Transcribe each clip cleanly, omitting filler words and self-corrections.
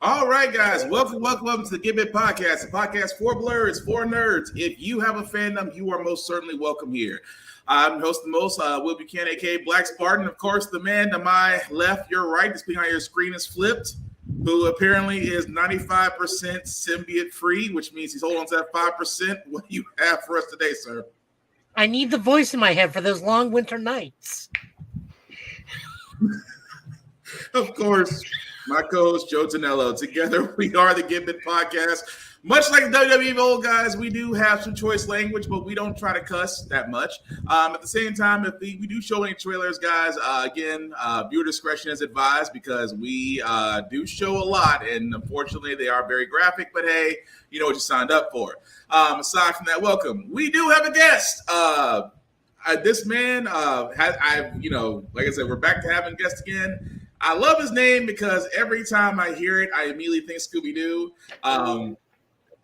All right, guys, welcome to the Give It Podcast, a podcast for blurs, for nerds. If you have a fandom, you are most certainly welcome here. I'm host the most, Will Buchanan, aka Black Spartan. Of course, the man to my left, your right, depending on your screen is flipped, who apparently is 95% symbiote free, which means he's holding on to that 5%. What do you have for us today, sir? I need the voice in my head for those long winter nights. Of course, my co-host Joe Tonello. Together, we are the Give It Podcast. Much like the WWE old guys, we do have some choice language, but we don't try to cuss that much. At the same time, if we do show any trailers, guys, again, viewer discretion is advised because we do show a lot, and unfortunately, they are very graphic. But hey, you know what you signed up for. Aside from that, welcome. We do have a guest. This man, like I said, we're back to having guests again. I love his name because every time I hear it, I immediately think Scooby-Doo.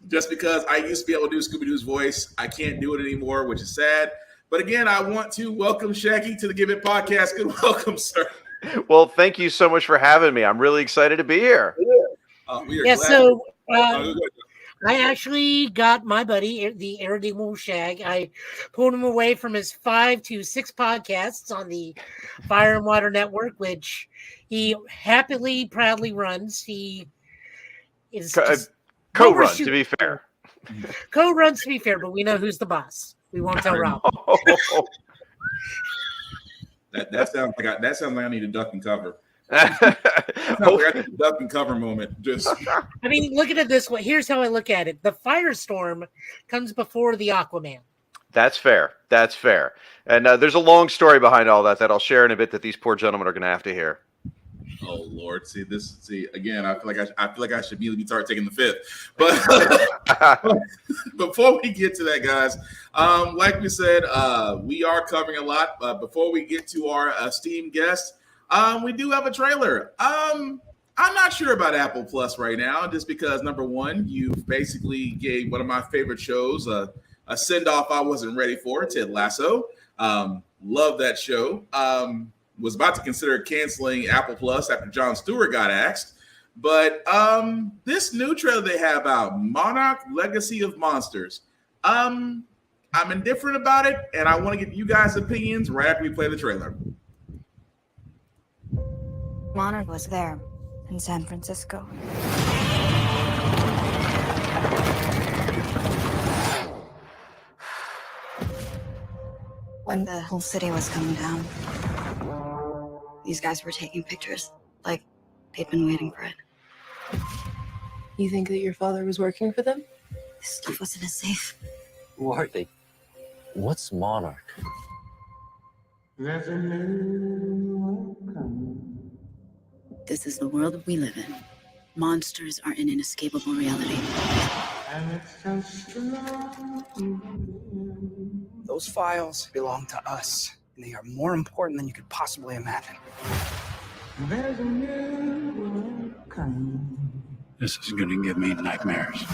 Just because I used to be able to do Scooby-Doo's voice. I can't do it anymore, which is sad. But again, I want to welcome Shaggy to the Give It Podcast. Good welcome, sir. Well, thank you so much for having me. I'm really excited to be here. I actually got my buddy, the irredeemable Shag. I pulled him away from his 5 to 6 podcasts on the Fire and Water Network, which he happily, proudly runs. He is co-run, to be fair. Co-runs, to be fair, but we know who's the boss. We won't tell Rob. That sounds like I need a duck and cover. Duck and cover moment. I mean, look at it this way. Here's how I look at it: the Firestorm comes before the Aquaman. That's fair. And there's a long story behind all that I'll share in a bit that these poor gentlemen are going to have to hear. Oh Lord! See again. I feel like I should immediately start taking the fifth. But before we get to that, guys, like we said, we are covering a lot. Before we get to our esteemed guest. We do have a trailer. I'm not sure about Apple Plus right now, just because number one, you basically gave one of my favorite shows a send-off I wasn't ready for, Ted Lasso. Love that show. Was about to consider canceling Apple Plus after Jon Stewart got axed. But this new trailer they have out, Monarch Legacy of Monsters. I'm indifferent about it, and I want to get you guys' opinions right after we play the trailer. Monarch was there in San Francisco. When the whole city was coming down, these guys were taking pictures, like they'd been waiting for it. You think that your father was working for them? This stuff was in a safe. Who are they? What's Monarch? This is the world we live in. Monsters are an inescapable reality. Those files belong to us, and they are more important than you could possibly imagine. This is going to give me nightmares.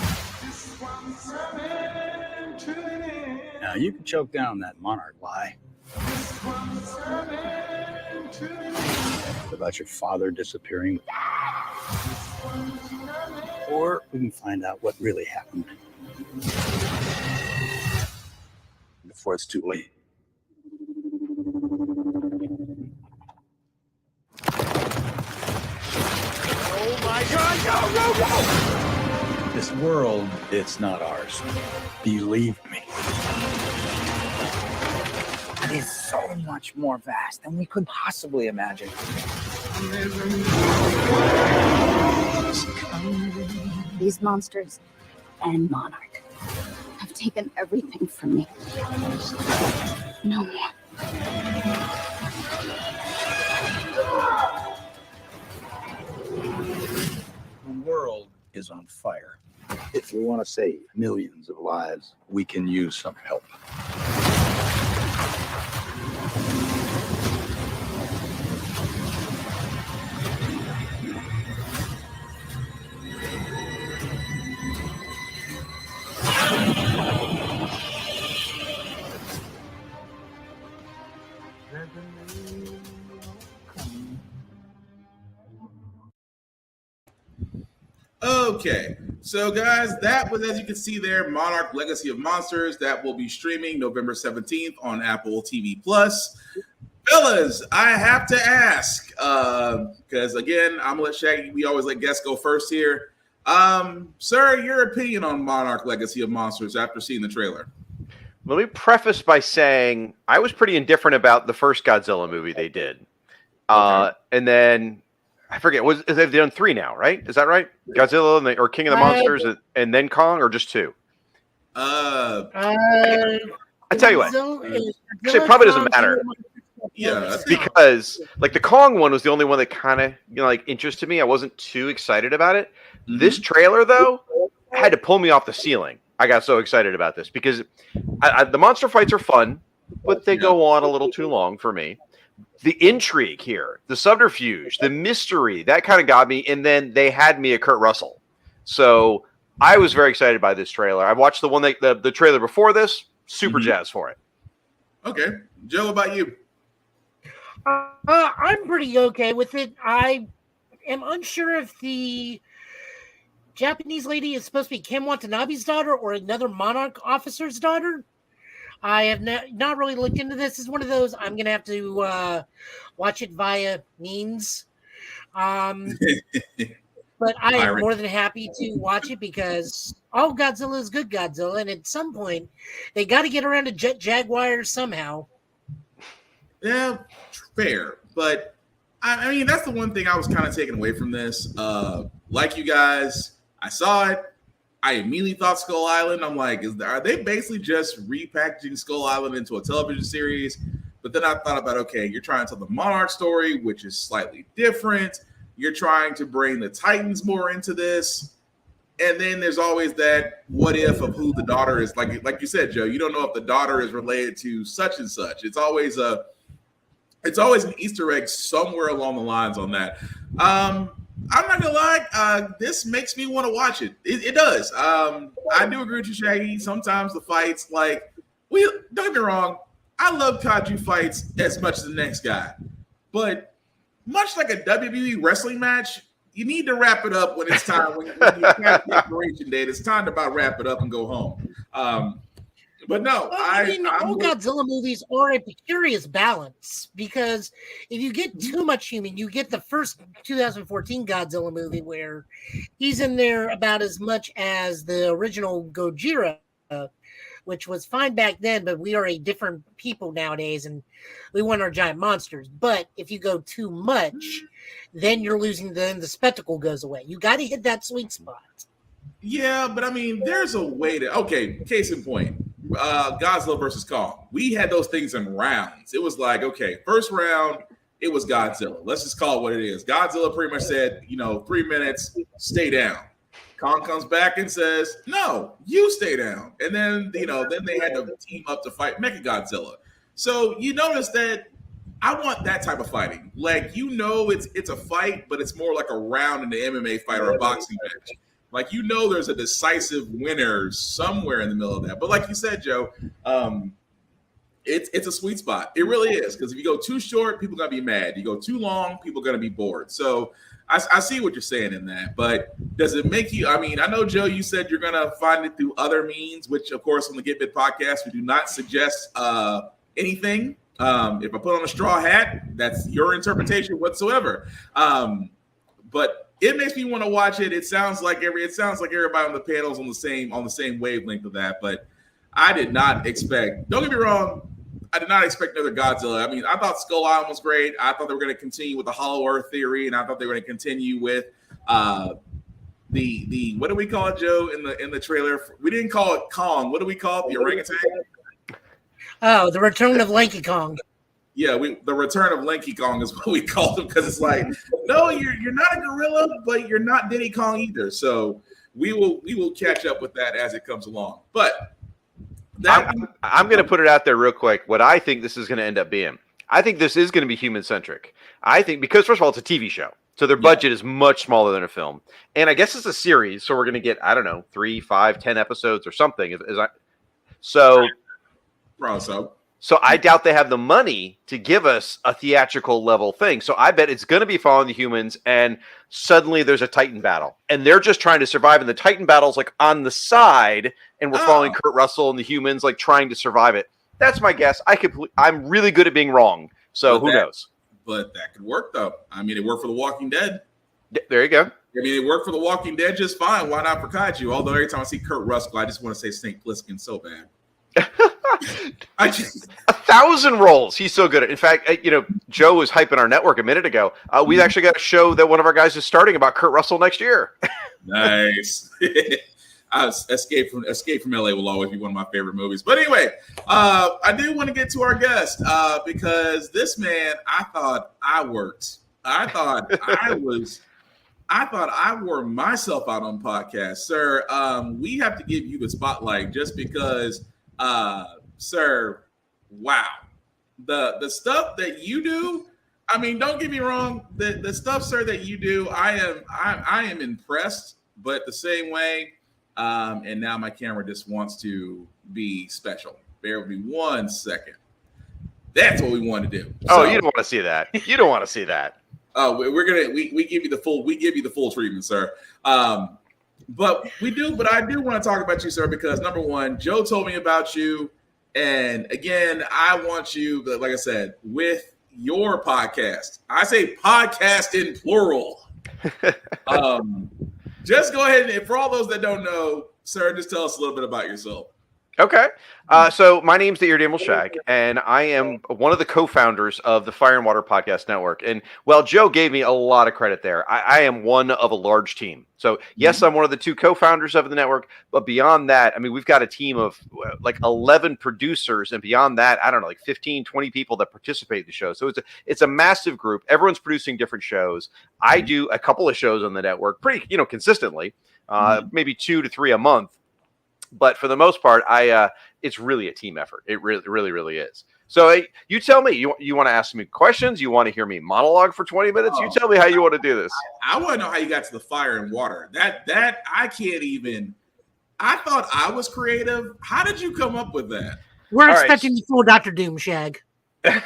Now, you can choke down that Monarch lie. About your father disappearing. Or we can find out what really happened before it's too late. Oh my God, go! This world, it's not ours. Believe me. It is so much more vast than we could possibly imagine. These monsters and Monarch have taken everything from me. No more. The world is on fire. If we want to save millions of lives, we can use some help. Okay, so guys, that was, as you can see there, Monarch Legacy of Monsters. That will be streaming November 17th on Apple TV Plus. Fellas, I have to ask, because again, I'm gonna let Shaggy, we always let guests go first here. Sir, your opinion on Monarch Legacy of Monsters after seeing the trailer. Let me preface by saying I was pretty indifferent about the first Godzilla movie they did. And then I forget, they've done 3 now, right? Is that right? Godzilla or King of the Monsters and then Kong, or just 2? I tell you what, actually, it probably doesn't matter. Yeah, because like the Kong one was the only one that kind of like interested me. I wasn't too excited about it. Mm-hmm. This trailer though had to pull me off the ceiling. I got so excited about this because the monster fights are fun, but they go on a little too long for me. The intrigue here, the subterfuge, the mystery, that kind of got me. And then they had me at Kurt Russell. So I was very excited by this trailer. I watched the one the trailer before this, super jazzed for it. Okay. Joe, what about you? I'm pretty okay with it. I am unsure if the Japanese lady is supposed to be Ken Watanabe's daughter or another Monarch officer's daughter. I have not really looked into this. It's one of those I'm going to have to watch it via means. But I am more than happy to watch it because Godzilla is good Godzilla. And at some point, they got to get around to Jet Jaguar somehow. Yeah, fair. But, I mean, that's the one thing I was kind of taking away from this. Like you guys, I saw it. I immediately thought Skull Island. I'm like, are they basically just repackaging Skull Island into a television series? But then I thought about, okay, you're trying to tell the Monarch story, which is slightly different. You're trying to bring the Titans more into this. And then there's always that what if of who the daughter is. Like you said, Joe, you don't know if the daughter is related to such and such. It's always an Easter egg somewhere along the lines on that. I'm not gonna lie, this makes me want to watch it. It does. I do agree with you, Shaggy. Sometimes the fights, don't get me wrong, I love kaiju fights as much as the next guy. But much like a WWE wrestling match, you need to wrap it up when it's time. When you have the expiration date, it's time to about wrap it up and go home. But no, all Godzilla movies are a curious balance because if you get too much human, you get the first 2014 Godzilla movie where he's in there about as much as the original Gojira, which was fine back then, but we are a different people nowadays and we want our giant monsters. But if you go too much, then you're losing the spectacle goes away. You got to hit that sweet spot. Yeah, but I mean, there's a way to, case in point. Godzilla versus Kong. We had those things in rounds. It was like, okay, first round, it was Godzilla. Let's just call it what it is. Godzilla pretty much said, 3 minutes, stay down. Kong comes back and says, no, you stay down. And then, then they had to team up to fight Mechagodzilla. So you notice that I want that type of fighting. It's a fight, but it's more like a round in the MMA fight or a boxing match. There's a decisive winner somewhere in the middle of that. But like you said, Joe, it's a sweet spot. It really is. Because if you go too short, people are going to be mad. You go too long, people are going to be bored. So I see what you're saying in that. But does it make you – I mean, I know, Joe, you said you're going to find it through other means, which, of course, on the Get Bit podcast, we do not suggest anything. If I put on a straw hat, that's your interpretation whatsoever. But – it makes me want to watch it. It sounds like everybody on the panel's on the same wavelength of that. But I did not expect. Don't get me wrong. I did not expect another Godzilla. I mean, I thought Skull Island was great. I thought they were going to continue with the Hollow Earth theory, and I thought they were going to continue with the what do we call it, Joe? In the trailer, we didn't call it Kong. What do we call it? The orangutan. Oh, the return of Lanky Kong. Yeah, the return of Lanky Kong is what we call him because it's like, no, you're not a gorilla, but you're not Diddy Kong either. So we will catch up with that as it comes along. But I'm going to put it out there real quick. What I think this is going to end up being, I think this is going to be human centric. I think because first of all, it's a TV show, so their budget is much smaller than a film, and I guess it's a series, so we're going to get 3, 5, 10 episodes or something. So I doubt they have the money to give us a theatrical level thing. So I bet it's going to be following the humans, and suddenly there's a Titan battle, and they're just trying to survive. And the Titan battle's like on the side, and we're following Kurt Russell and the humans like trying to survive it. That's my guess. I'm really good at being wrong. So who knows? But that could work though. I mean, it worked for The Walking Dead. There you go. I mean, it worked for The Walking Dead just fine. Why not for Kaiju? Although every time I see Kurt Russell, I just want to say Snake Plissken so bad. I just 1,000 roles. He's so good at. In fact, Joe was hyping our network a minute ago. We actually got a show that one of our guys is starting about Kurt Russell next year. Nice. Escape from LA will always be one of my favorite movies. But anyway, I do want to get to our guest because this man, I thought I worked. I thought I wore myself out on podcasts, sir. We have to give you the spotlight just because, sir. Wow, the stuff that you do. I mean, don't get me wrong. The stuff, sir, that you do, I am impressed. But the same way, and now my camera just wants to be special. Bear with me 1 second. That's what we want to do. Oh, you don't want to see that. You don't want to see that. Oh, we give you the full treatment, sir. But I do want to talk about you, sir, because number one, Joe told me about you, and again, I want you, like I said, with your podcast. I say podcast in plural. Just go ahead and for all those that don't know, sir, just tell us a little bit about yourself. Okay. So my name's the Irredeemable Shag, and I am one of the co-founders of the Fire and Water Podcast Network. And while Joe gave me a lot of credit there, I am one of a large team. So yes, I'm one of the 2 co-founders of the network, but beyond that, I mean, we've got a team of like 11 producers, and beyond that, I don't know, like 15, 20 people that participate in the show. So it's a massive group. Everyone's producing different shows. I do a couple of shows on the network pretty, consistently, maybe 2 to 3 a month. But for the most part, it's really a team effort. It really, really, really is. So you tell me, you want to ask me questions? You want to hear me monologue for 20 minutes? You tell me how you want to do this. I want to know how you got to the fire and water. That I can't even. I thought I was creative. How did you come up with that? We're expecting the full Dr. Doom, Shag. Yeah.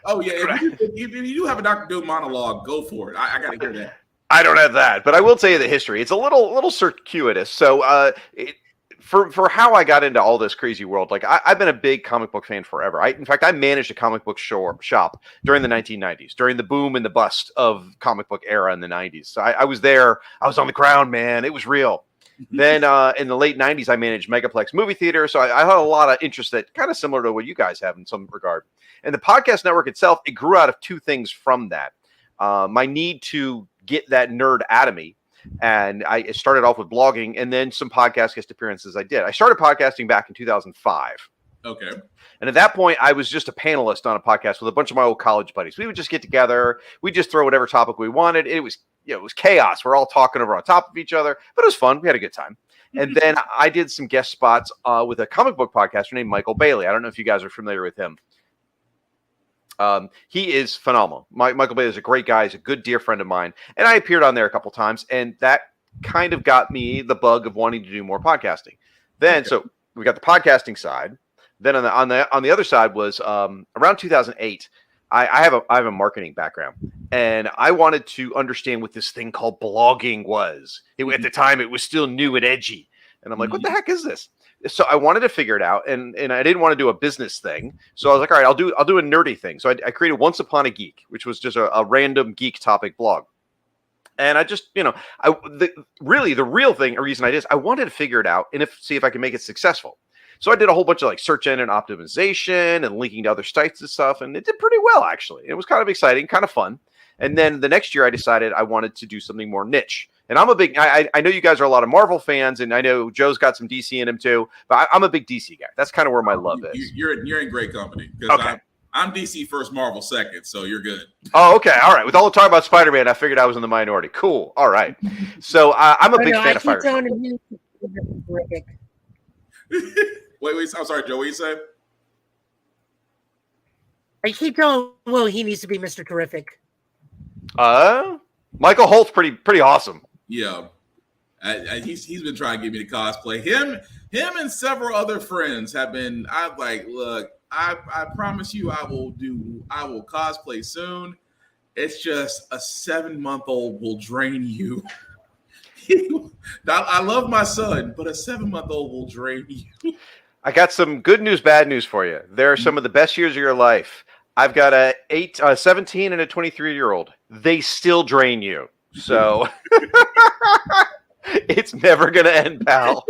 If you do have a Dr. Doom monologue, go for it. I got to hear that. I don't have that, but I will tell you the history. It's a little circuitous. So for how I got into all this crazy world, like I've been a big comic book fan forever. In fact, I managed a comic book shop during the 1990s, during the boom and the bust of comic book era in the 90s. So I was there. I was on the ground, man. It was real. Then in the late 90s, I managed Megaplex movie theater. So I had a lot of interest that kind of similar to what you guys have in some regard. And the podcast network itself, it grew out of 2 things from that. My need to get that nerd out of me. And I started off with blogging and then some podcast guest appearances I did. I started podcasting back in 2005. Okay. And at that point, I was just a panelist on a podcast with a bunch of my old college buddies. We would just get together. We just throw whatever topic we wanted. It was chaos. We're all talking over on top of each other, but it was fun. We had a good time. And then I did some guest spots with a comic book podcaster named Michael Bailey. I don't know if you guys are familiar with him. He is phenomenal. Michael Bailey is a great guy. He's a good, dear friend of mine. And I appeared on there a couple times, and that kind of got me the bug of wanting to do more podcasting. Then, so we got the podcasting side. Then on the other side was around 2008. I have a marketing background, and I wanted to understand what this thing called blogging was. At the time, it was still new and edgy, and I'm like, what the heck is this? So I wanted to figure it out, and I didn't want to do a business thing. So I was like, all right, I'll do a nerdy thing. So I created Once Upon a Geek, which was just a random geek topic blog. And I just, the real thing, or reason I did is I wanted to figure it out and see if I could make it successful. So I did a whole bunch of like search engine optimization and linking to other sites and stuff, and it did pretty well actually. It was kind of exciting, kind of fun. And then the next year I decided I wanted to do something more niche. And I'm a big, I know you guys are a lot of Marvel fans, and I know Joe's got some DC in him too, but I'm a big DC guy. That's kind of where my love is. You're in great company because I'm DC first, Marvel second, so you're good. Oh, okay. All right. With all the talk about Spider-Man, I figured I was in the minority. Cool. All right. So I'm a big fan of Fire. Wait, I'm sorry, Joe, what you say? I keep telling Will he needs to be Mr. Terrific. Michael Holt's pretty awesome. Yeah. He's been trying to get me to cosplay. Him and several other friends have been. I'm like, look, I promise you, I will cosplay soon. It's just a 7-month-old will drain you. I love my son, but a 7-month-old will drain you. I got some good news, bad news for you. There are some of the best years of your life. I've got a 17 and a 23-year-old. They still drain you. So it's never going to end, pal.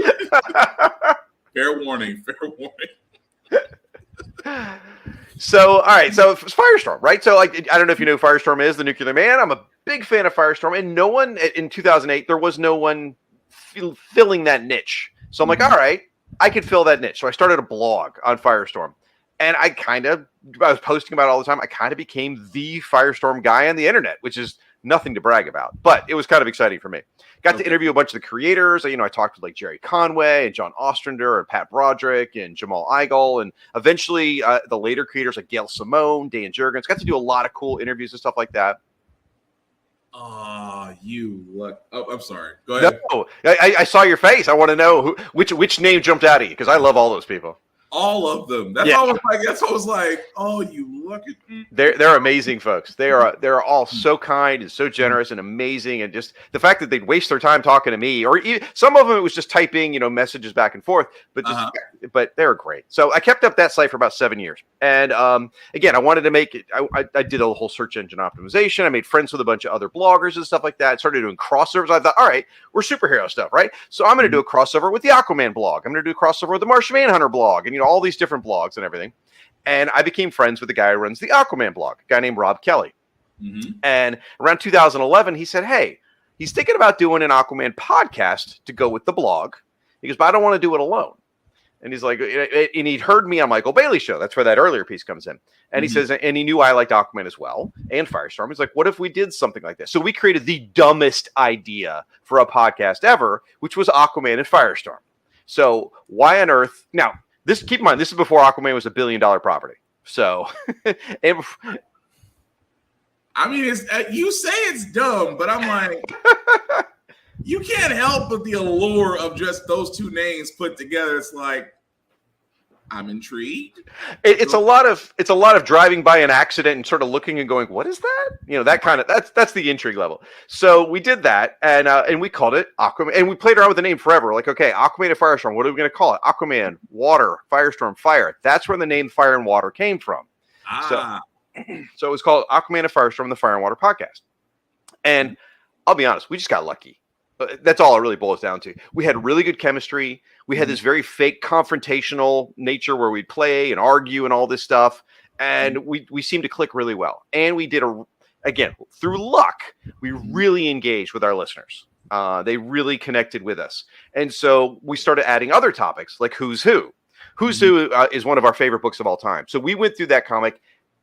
Fair warning. So, all right. So it's Firestorm, right? So I don't know if you know who Firestorm is, the Nuclear Man. I'm a big fan of Firestorm. And no one in 2008, there was no one filling that niche. So I'm like, all right, I could fill that niche. So I started a blog on Firestorm. And I was posting about it all the time. I kind of became the Firestorm guy on the internet, which is nothing to brag about, but it was kind of exciting for me. Got to interview a bunch of the creators. I talked with like Jerry Conway and John Ostrander and Pat Broderick and Jamal Igal, and eventually the later creators like Gail Simone, Dan Jurgens. Got to do a lot of cool interviews and stuff like that. You look. Oh, I'm sorry. Go ahead. No, I saw your face. I want to know which name jumped out at you because I love all those people. All of them. That's all I was like, oh, you look at me. They're amazing folks. They're all so kind and so generous and amazing, and just the fact that they'd waste their time talking to me, or even, some of them it was just typing, messages back and forth. But but they were great. So I kept up that site for about 7 years. And again, I wanted to make it. I did a whole search engine optimization. I made friends with a bunch of other bloggers and stuff like that. Started doing crossovers. I thought, all right, we're superhero stuff, right? So I'm going to do a crossover with the Aquaman blog. I'm going to do a crossover with the Martian Manhunter blog, and all these different blogs and everything. And I became friends with the guy who runs the Aquaman blog, a guy named Rob Kelly. And around 2011, he said, hey, he's thinking about doing an Aquaman podcast to go with the blog. He goes, but I don't want to do it alone. And he's like, and he'd heard me on Michael Bailey's show. That's where that earlier piece comes in. And he says, and he knew I liked Aquaman as well and Firestorm. He's like, what if we did something like this? So we created the dumbest idea for a podcast ever, which was Aquaman and Firestorm. So why on earth? Now, keep in mind, this is before Aquaman was $1 billion property. So, I mean, you say it's dumb, but I'm like, you can't help but the allure of just those two names put together. It's like, I'm intrigued. It's a lot of driving by an accident and sort of looking and going, what is that? That kind of that's the intrigue level. So we did that, and we called it Aquaman, and we played around with the name forever. Like, okay, Aquaman and Firestorm. What are we going to call it? Aquaman, Water, Firestorm, Fire. That's where the name Fire and Water came from. So it was called Aquaman and Firestorm, the Fire and Water podcast. And I'll be honest, we just got lucky. That's all it really boils down to. We had really good chemistry. We had this very fake confrontational nature where we'd play and argue and all this stuff. And we seemed to click really well. And we did again, through luck, we really engaged with our listeners. They really connected with us. And so we started adding other topics like Who's Who. Who's Who is one of our favorite books of all time. So we went through that comic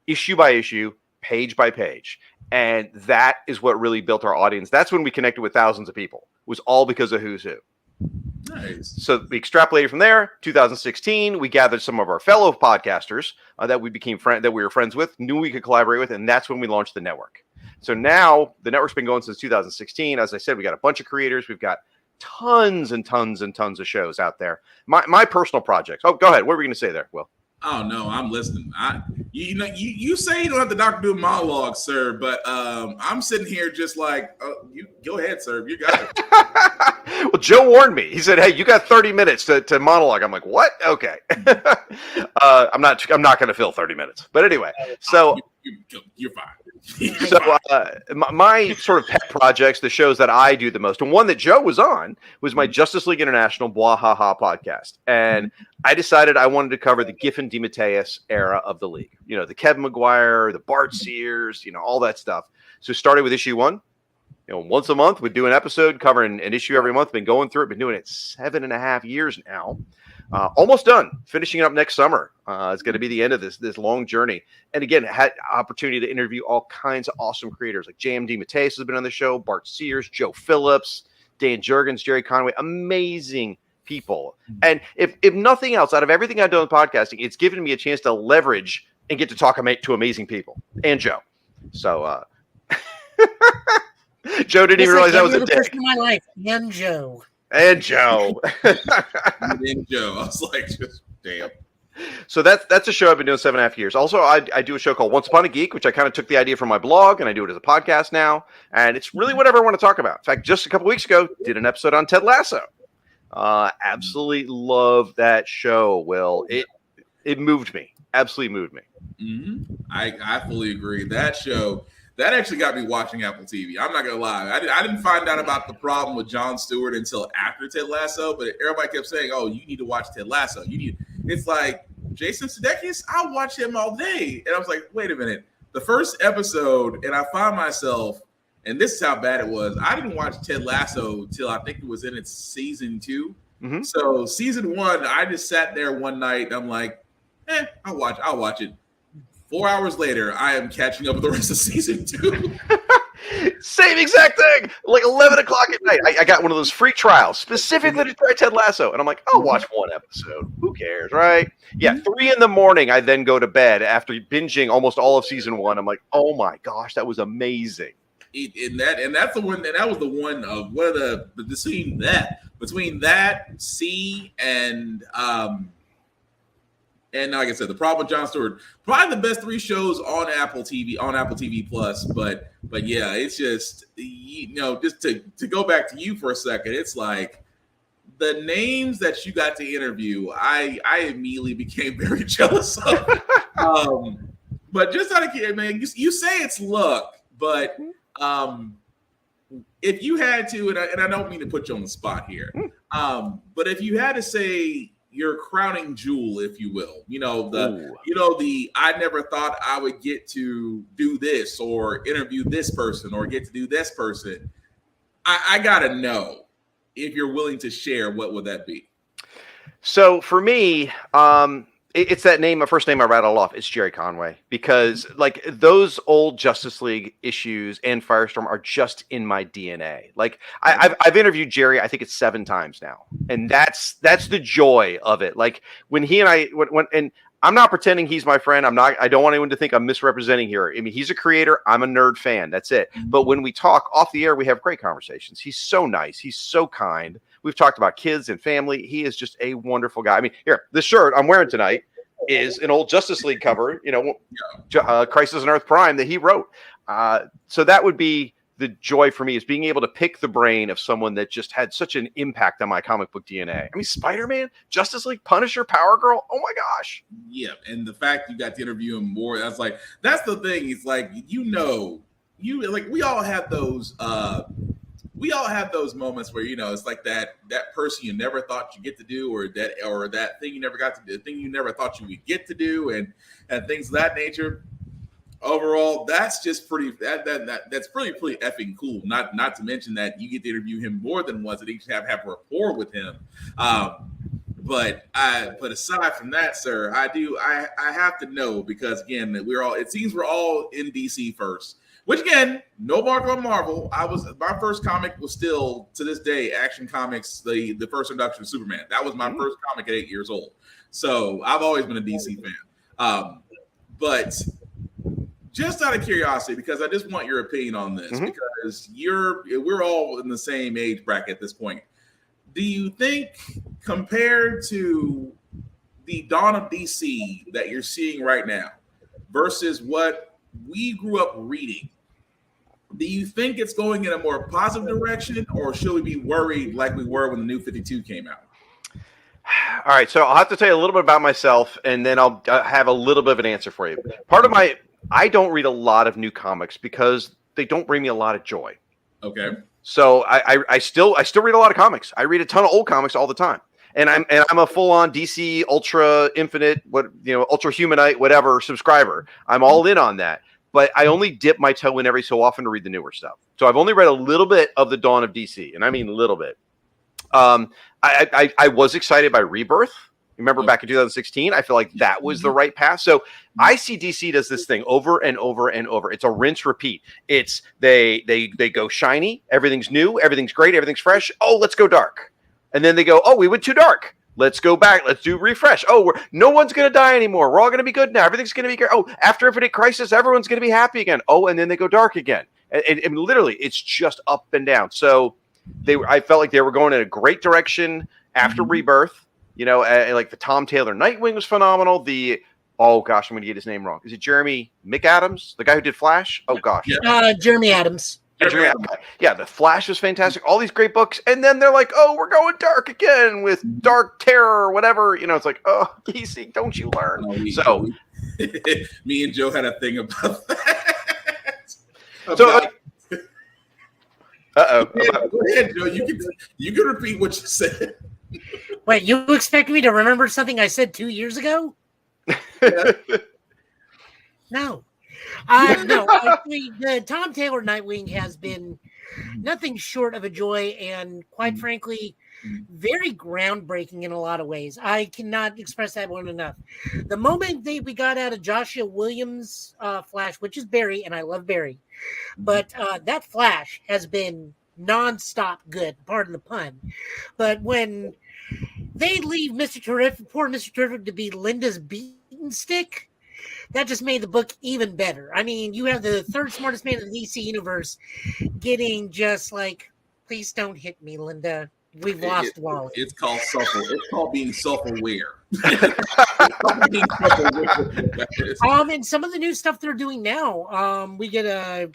issue by issue, page by page. And that is what really built our audience. That's when we connected with thousands of people. It was all because of Who's Who. Nice. So we extrapolated from there. 2016, we gathered some of our fellow podcasters that we were friends with, knew we could collaborate with, and that's when we launched the network. So now the network's been going since 2016. As I said, we got a bunch of creators. We've got tons and tons and tons of shows out there. My personal projects. Oh, go ahead. What were we going to say there, Will? Oh no, I'm listening. You say you don't have the doctor do a monologue, sir, but I'm sitting here just like, you go ahead, sir. You got it. Well, Joe warned me. He said, "Hey, you got 30 minutes to monologue." I'm like, "What?" Okay. I'm not going to fill 30 minutes, but anyway. So you're fine. So my sort of pet projects, the shows that I do the most, and one that Joe was on was my Justice League International Bwahaha podcast. And I decided I wanted to cover the Giffen DeMatteis era of the league. The Kevin McGuire, the Bart Sears, all that stuff. So started with issue 1. Once a month we'd do an episode covering an issue every month. Been going through it, been doing it 7.5 years now. Almost done. Finishing it up next summer. It's going to be the end of this long journey. And again, had opportunity to interview all kinds of awesome creators like JMD Mateus has been on the show, Bart Sears, Joe Phillips, Dan Jurgens, Jerry Conway, amazing people. And if nothing else, out of everything I've done with podcasting, it's given me a chance to leverage and get to talk to amazing people. And Joe. So Joe didn't even realize that was a dick. In my life, and Joe. And Joe. And Joe. I was like, just damn. So that's a show I've been doing 7.5 years. Also, I do a show called Once Upon a Geek, which I kind of took the idea from my blog, and I do it as a podcast now. And it's really whatever I want to talk about. In fact, just a couple weeks ago, did an episode on Ted Lasso. Absolutely love that show, Will. It moved me. Absolutely moved me. Mm-hmm. I fully agree. That show, that actually got me watching Apple TV. I'm not going to lie. I didn't find out about the problem with Jon Stewart until after Ted Lasso, but everybody kept saying, oh, you need to watch Ted Lasso. It's like, Jason Sudeikis, I'll watch him all day. And I was like, wait a minute. The first episode, and I found myself, and this is how bad it was. I didn't watch Ted Lasso till I think it was in its season 2. Mm-hmm. So season 1, I just sat there one night. And I'm like, I'll watch it. 4 hours later, I am catching up with the rest of season 2. Same exact thing. Like 11 o'clock at night. I got one of those free trials specifically to try Ted Lasso. And I'm like, I'll watch one episode. Who cares, right? Yeah, 3 a.m, I then go to bed after binging almost all of season 1. I'm like, oh my gosh, that was amazing. That's the one, and that was the one of one of the between that C and like I said, the problem with Jon Stewart, probably the best 3 shows on Apple TV Plus. But yeah, it's just, just to go back to you for a second, it's like the names that you got to interview, I immediately became very jealous of. But just out of curiosity, man, you say it's luck, but if you had to, and I don't mean to put you on the spot here, but if you had to say your crowning jewel, if you will, the I never thought I would get to do this or interview this person or get to do this person, I gotta know if you're willing to share. What would that be? So for me, it's that name, my first name I rattled off. It's Jerry Conway, because like those old Justice League issues and Firestorm are just in my DNA. Like I've interviewed Jerry, I think it's 7 times now, and that's the joy of it. Like when he and I and I'm not pretending he's my friend. I don't want anyone to think I'm misrepresenting here. I mean, he's a creator. I'm a nerd fan. That's it. But when we talk off the air, we have great conversations. He's so nice. He's so kind. We've talked about kids and family. He is just a wonderful guy. I mean, here, this shirt I'm wearing tonight is an old Justice League cover, Crisis on Earth Prime that he wrote. So that would be the joy for me, is being able to pick the brain of someone that just had such an impact on my comic book DNA. I mean, Spider-Man, Justice League, Punisher, Power Girl. Oh my gosh. Yeah. And the fact you got to interview him more, that's the thing. It's like, we all have those, moments where, it's like that person you never thought you'd get to do, or that thing you never got to do, the thing you never thought you would get to do, and things of that nature. Overall, that's just pretty. That's pretty effing cool. Not to mention that you get to interview him more than once, and you have rapport with him. But aside from that, sir, I have to know, because again, it seems we're all in DC first. Which again, no mark on Marvel. My first comic was still, to this day, Action Comics, the first introduction of Superman. That was my first comic at 8 years old. So I've always been a DC fan. But just out of curiosity, because I just want your opinion on this, because we're all in the same age bracket at this point. Do you think, compared to the dawn of DC that you're seeing right now versus what we grew up reading, do you think it's going in a more positive direction, or should we be worried like we were when the New 52 came out? All right, so I'll have to tell you a little bit about myself, and then I'll have a little bit of an answer for you. I don't read a lot of new comics because they don't bring me a lot of joy. Okay. So I still read a lot of comics. I read a ton of old comics all the time. And I'm a full-on DC Ultra Infinite, Ultra Humanite, whatever subscriber. I'm all in on that. But I only dip my toe in every so often to read the newer stuff. So I've only read a little bit of the dawn of DC, and I mean a little bit. I was excited by Rebirth. Remember back in 2016, I feel like that was the right path. So I see DC does this thing over and over and over. It's a rinse repeat. It's they go shiny, everything's new, everything's great, everything's fresh. Oh, let's go dark. And then they go, oh, we went too dark. Let's go back. Let's do refresh. Oh, no one's going to die anymore. We're all going to be good now. Everything's going to be great. Oh, after Infinite Crisis, everyone's going to be happy again. Oh, and then they go dark again. And literally, it's just up and down. So I felt like they were going in a great direction after Rebirth. You know, like the Tom Taylor Nightwing was phenomenal. Oh gosh, I'm going to get his name wrong. Is it Jeremy McAdams, the guy who did Flash? Oh gosh, Jeremy Adams. Okay. Yeah, the Flash was fantastic. All these great books, and then they're like, "Oh, we're going dark again with Dark Terror or whatever." You know, it's like, "Oh, easy, don't you learn?" Me and Joe had a thing about that. Go ahead, Joe. You can repeat what you said. Wait, you expect me to remember something I said 2 years ago? No. No, actually, the Tom Taylor Nightwing has been nothing short of a joy and, quite frankly, very groundbreaking in a lot of ways. I cannot express that one enough. The moment we got out of Joshua Williams' Flash, which is Barry, and I love Barry, but that Flash has been nonstop good, pardon the pun. But when they leave Mr. Terrific, poor Mr. Terrific, to be Linda's beaten stick, that just made the book even better. I mean, you have the third smartest man in the DC universe getting just like, please don't hit me, Linda. We've lost Wally. It's called being self-aware. And some of the new stuff they're doing now, we get a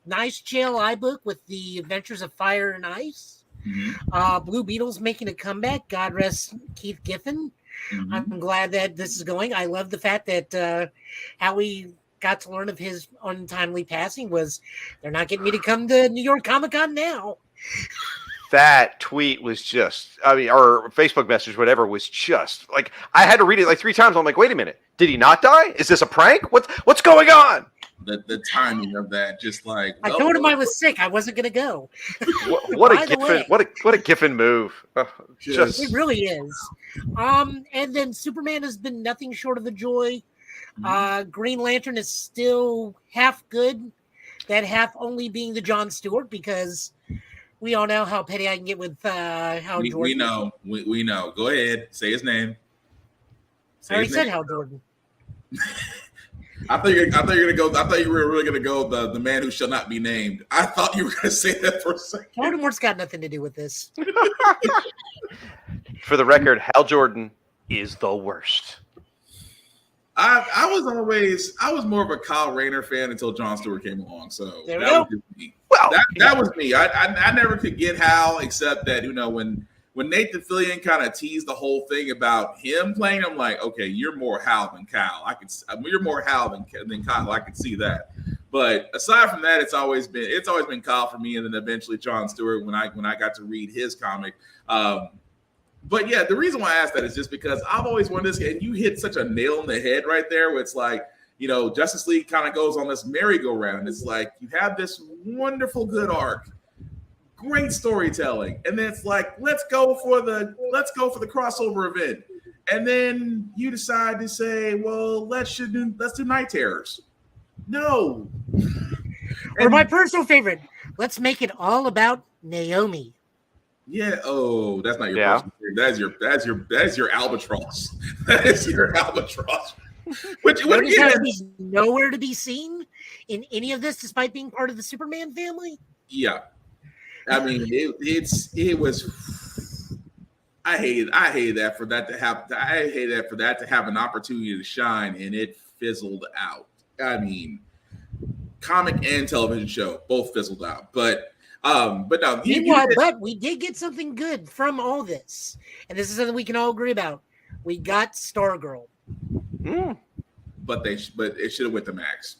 nice JLI book with the Adventures of Fire and Ice. Mm-hmm. Blue Beetle's making a comeback. God rest Keith Giffen. Mm-hmm. I'm glad that this is going. I love the fact that how we got to learn of his untimely passing was they're not getting me to come to New York Comic Con now. That tweet was just, or Facebook message, whatever, was just like, I had to read it like 3 times. I'm like, wait a minute. Did he not die? Is this a prank? What's going on? The timing of that, just like, I told him I was sick. I wasn't going to go. What a Giffen move. It really is. And then Superman has been nothing short of a joy. Green Lantern is still half good. That half only being the Jon Stewart, because we all know how petty I can get with Hal Jordan. We know. We know. Go ahead. Say his name. I already said Hal Jordan. I thought you were really gonna go the man who shall not be named. I thought you were gonna say that for a second. Voldemort's got nothing to do with this. For the record, Hal Jordan is the worst. I was more of a Kyle Rayner fan until Jon Stewart came along. So there we go. Was me. Well, that was me. I never could get Hal, except that, you know, when Nathan Fillion kind of teased the whole thing about him playing, I'm like, okay, you're more Hal than Kyle. You're more Hal than Kyle. I could see that. But aside from that, it's always been Kyle for me, and then eventually Jon Stewart when I got to read his comic. But yeah, the reason why I asked that is just because I've always wanted this, and you hit such a nail in the head right there, where it's like, you know, Justice League kind of goes on this merry-go-round. It's like you have this wonderful good arc, great storytelling, and then it's like, let's go for the crossover event, and then you decide to say, well, let's do Night Terrors. No. Or my personal favorite, let's make it all about Naomi. Yeah. Oh, that's not your personal favorite. That's your albatross. That is your albatross. Which he's nowhere to be seen in any of this, despite being part of the Superman family. Yeah. I mean, it was. I hated that for that to have. I hated that for that to have an opportunity to shine, and it fizzled out. I mean, comic and television show both fizzled out. But no. But we did get something good from all this, and this is something we can all agree about. We got Stargirl. But it should have went to Max.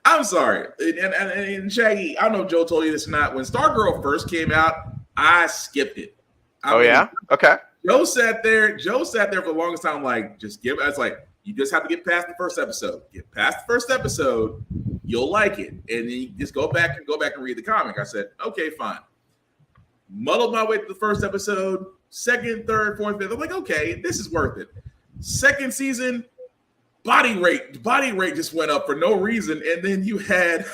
I'm sorry, and Shaggy, I don't know if Joe told you this or not. When Stargirl first came out, I skipped it. Yeah? Okay. Joe sat there for the longest time, like, just give it. I was like, you just have to get past the first episode. Get past the first episode, you'll like it. And then you just go back and read the comic. I said, okay, fine. Muddled my way through the first episode, second, third, fourth, fifth. I'm like, okay, this is worth it. Second season, body rate just went up for no reason. And then you had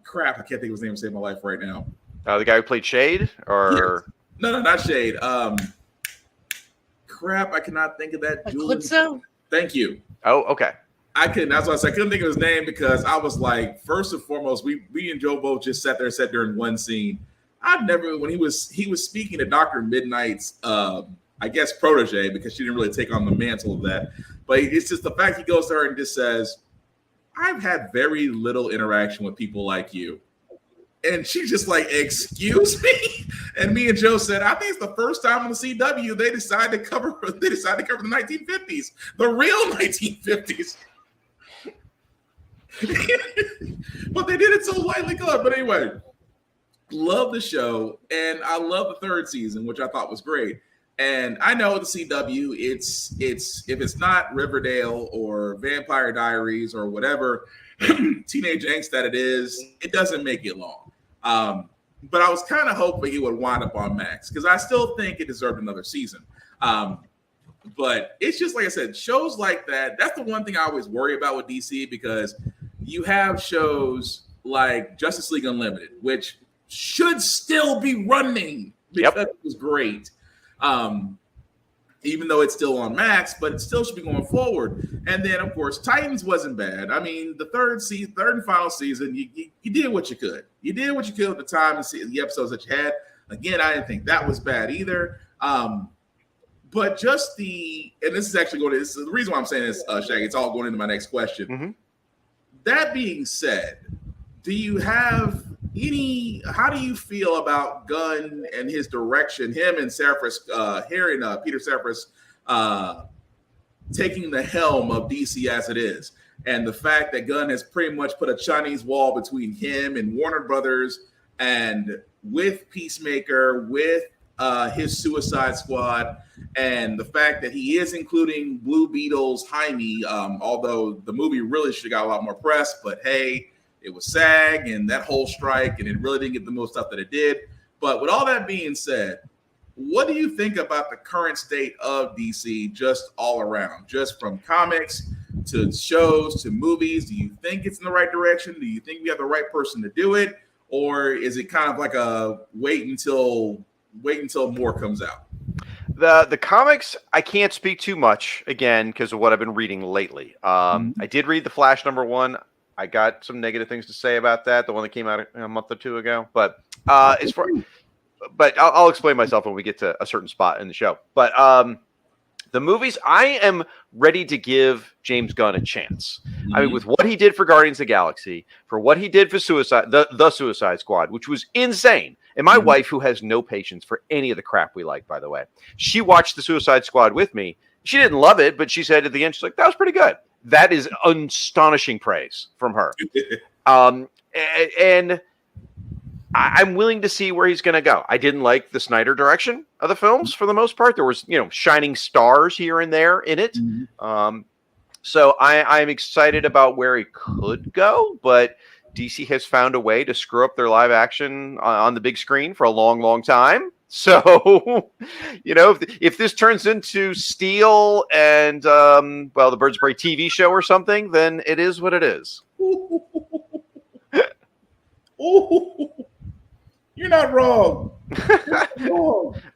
crap, I can't think of his name to save my life right now. The guy who played Shade? Or yes. No, not Shade. Crap, I cannot think of that. Eclipso? Thank you. Oh, okay. I couldn't. That's why I said I couldn't think of his name, because I was like, first and foremost, we and Joe both just sat there and said during one scene, I've never, when he was speaking to Dr. Midnight's I guess protege, because she didn't really take on the mantle of that. But it's just the fact he goes to her and just says, I've had very little interaction with people like you. And she's just like, excuse me? And me and Joe said, I think it's the first time on the CW they decided to cover the 1950s, the real 1950s. But they did it so lightly colored. But anyway, love the show. And I love the third season, which I thought was great. And I know the CW, it's if it's not Riverdale or Vampire Diaries or whatever teenage angst that it is, it doesn't make it long. But I was kind of hoping it would wind up on Max because I still think it deserved another season. But it's just like I said, shows like that. That's the one thing I always worry about with DC, because you have shows like Justice League Unlimited, which should still be running because it was great. Even though it's still on Max, but it still should be going forward. And then, of course, Titans wasn't bad. I mean, the third and final season, you did what you could. You did what you could at the time and see the episodes that you had. Again, I didn't think that was bad either. But just and this is actually this is the reason why I'm saying this, Shaggy, it's all going into my next question. Mm-hmm. That being said, do you have how do you feel about Gunn and his direction, him and Peter Safran taking the helm of DC as it is, and the fact that Gunn has pretty much put a Chinese wall between him and Warner Brothers, and with Peacemaker, with his Suicide Squad, and the fact that he is including Blue Beetle's Jaime, although the movie really should have got a lot more press, but hey, it was SAG and that whole strike, and it really didn't get the most stuff that it did. But with all that being said, what do you think about the current state of DC just all around, just from comics to shows to movies? Do you think it's in the right direction? Do you think we have the right person to do it? Or is it kind of like a wait until more comes out? The comics, I can't speak too much, again, because of what I've been reading lately. I did read The Flash #1. I got some negative things to say about that, the one that came out a month or two ago. But I'll explain myself when we get to a certain spot in the show. But the movies, I am ready to give James Gunn a chance. I mean, with what he did for Guardians of the Galaxy, for what he did for the Suicide Squad, which was insane. And my wife, who has no patience for any of the crap we like, by the way, she watched the Suicide Squad with me. She didn't love it, but she said at the end, she's like, that was pretty good. That is astonishing praise from her. And I'm willing to see where he's going to go. I didn't like the Snyder direction of the films for the most part. There was, shining stars here and there in it. So I'm excited about where he could go, but DC has found a way to screw up their live action on the big screen for a long, long time. So, if this turns into Steel and, the Birds of Prey TV show or something, then it is what it is. You're not wrong.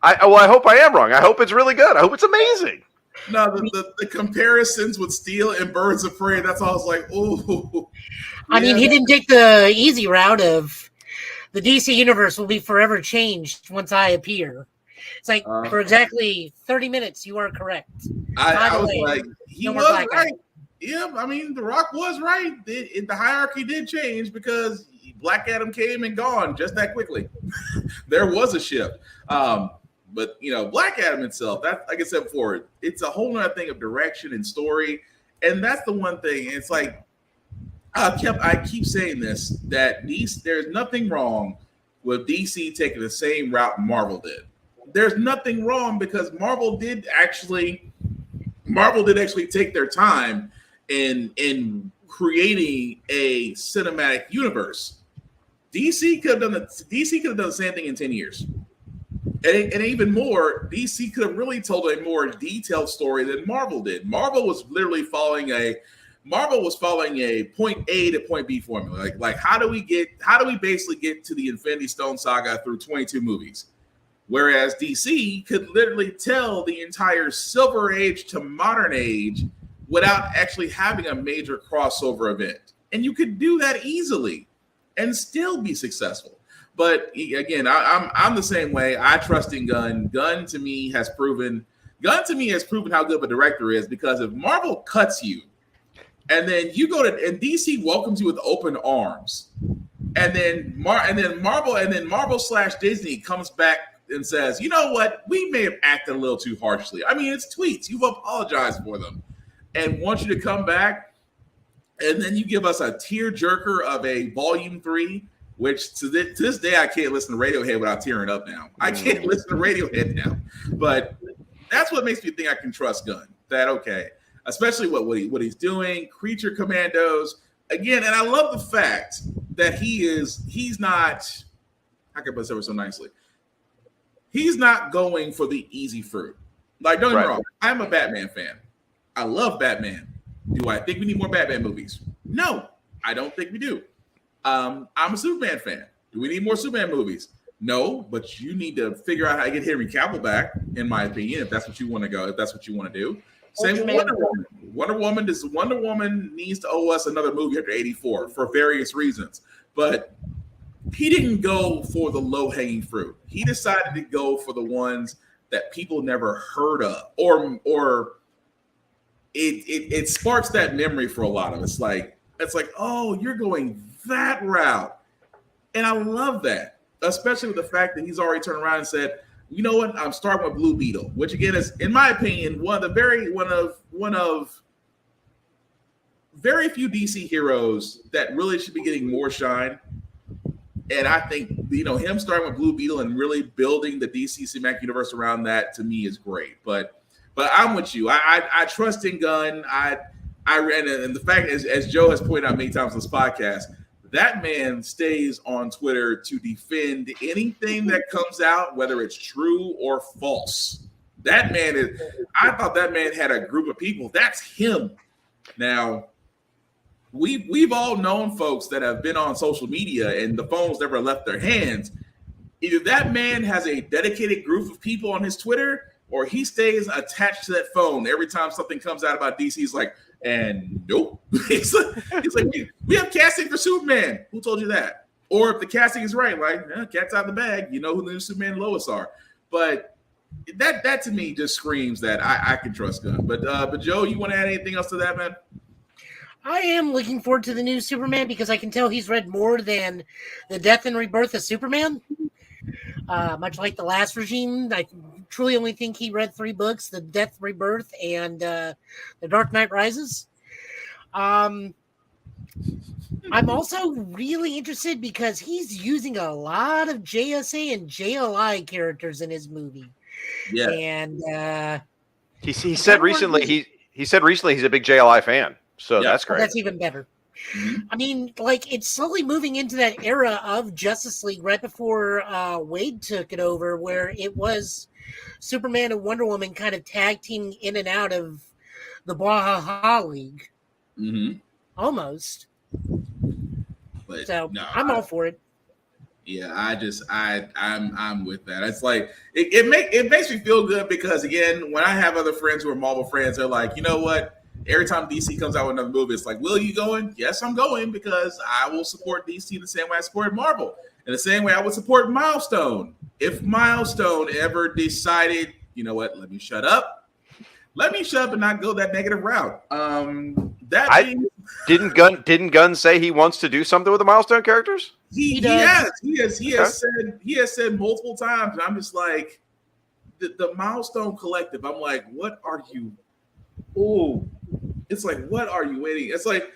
I hope I am wrong. I hope it's really good. I hope it's amazing. No, the comparisons with Steel and Birds of Prey, that's all I was like, ooh. I mean, he didn't take the easy route of the DC universe will be forever changed once I appear. It's like, for exactly 30 minutes, you are correct. I was like, he was right. Yeah, I mean, The Rock was right. The hierarchy did change because Black Adam came and gone just that quickly. There was a shift. But, Black Adam itself, that, like I said before, it's a whole other thing of direction and story. And that's the one thing. It's like, I keep saying this, that there's nothing wrong with DC taking the same route Marvel did. There's nothing wrong because Marvel did actually take their time in creating a cinematic universe. DC could have done the same thing in 10 years. And even more, DC could have really told a more detailed story than Marvel did. Marvel was literally following a point A to point B formula. Like how do we basically get to the Infinity Stone saga through 22 movies? Whereas DC could literally tell the entire Silver Age to modern age without actually having a major crossover event. And you could do that easily and still be successful. But again, I'm the same way. I trust in Gunn. Gunn to me has proven how good of a director is, because if Marvel cuts you, and then you go to and DC welcomes you with open arms, and then Marvel/Disney comes back and says, you know what, we may have acted a little too harshly. I mean, it's tweets. You've apologized for them, and want you to come back, and then you give us a tearjerker of a Volume 3. Which to this day I can't listen to Radiohead without tearing up now. I can't listen to Radiohead now. But that's what makes me think I can trust Gunn. That okay, especially what he's doing, Creature Commandos again, and I love the fact that he's not. How can I put it so nicely? He's not going for the easy fruit. Like, don't get me wrong, I'm a Batman fan. I love Batman. Do I think we need more Batman movies? No, I don't think we do. I'm a Superman fan. Do we need more Superman movies? No, but you need to figure out how to get Henry Cavill back, in my opinion, if that's what you want to go, if that's what you want to do. Same with Wonder Woman. Wonder Woman needs to owe us another movie after 84 for various reasons. But he didn't go for the low-hanging fruit. He decided to go for the ones that people never heard of, or it sparks that memory for a lot of us. It's like, oh, you're going that route. And I love that, especially with the fact that he's already turned around and said, you know what, I'm starting with Blue Beetle, which again is, in my opinion, one of very few DC heroes that really should be getting more shine. And I think, him starting with Blue Beetle and really building the DC cinematic universe around that, to me, is great. But I'm with you. I trust in Gunn. And the fact is, as Joe has pointed out many times on this podcast, that man stays on Twitter to defend anything that comes out, whether it's true or false. I thought that man had a group of people. That's him. Now, we've all known folks that have been on social media and the phones never left their hands. Either that man has a dedicated group of people on his Twitter, or he stays attached to that phone every time something comes out about DC. He's like, and nope. He's like, we have casting for Superman. Who told you that? Or if the casting is right, cat's out of the bag. You know who the new Superman and Lois are. But that to me just screams that I can trust Gunn. But Joe, you want to add anything else to that, man? I am looking forward to the new Superman because I can tell he's read more than the Death and Rebirth of Superman. Much like the last regime, I truly only think he read 3 books: The Death, Rebirth, and The Dark Knight Rises. I'm also really interested because he's using a lot of JSA and JLI characters in his movie. Yeah, and he said recently he's a big JLI fan, so that's great. That's even better. Mm-hmm. I mean, it's slowly moving into that era of Justice League right before Wade took it over, where it was Superman and Wonder Woman kind of tag teaming in and out of the Blah League. Mm-hmm. Almost. But so I'm all for it. Yeah, I'm with that. It's like it makes me feel good because, again, when I have other friends who are Marvel friends, they're like, you know what? Every time DC comes out with another movie, it's like, will you going? Yes, I'm going, because I will support DC the same way I supported Marvel. In the same way I would support Milestone. If Milestone ever decided, you know what, let me shut up and not go that negative route. Didn't Gunn say he wants to do something with the Milestone characters? He has said multiple times, and I'm just like, the Milestone Collective, I'm like, what are you? Oh, it's like, what are you waiting? It's like,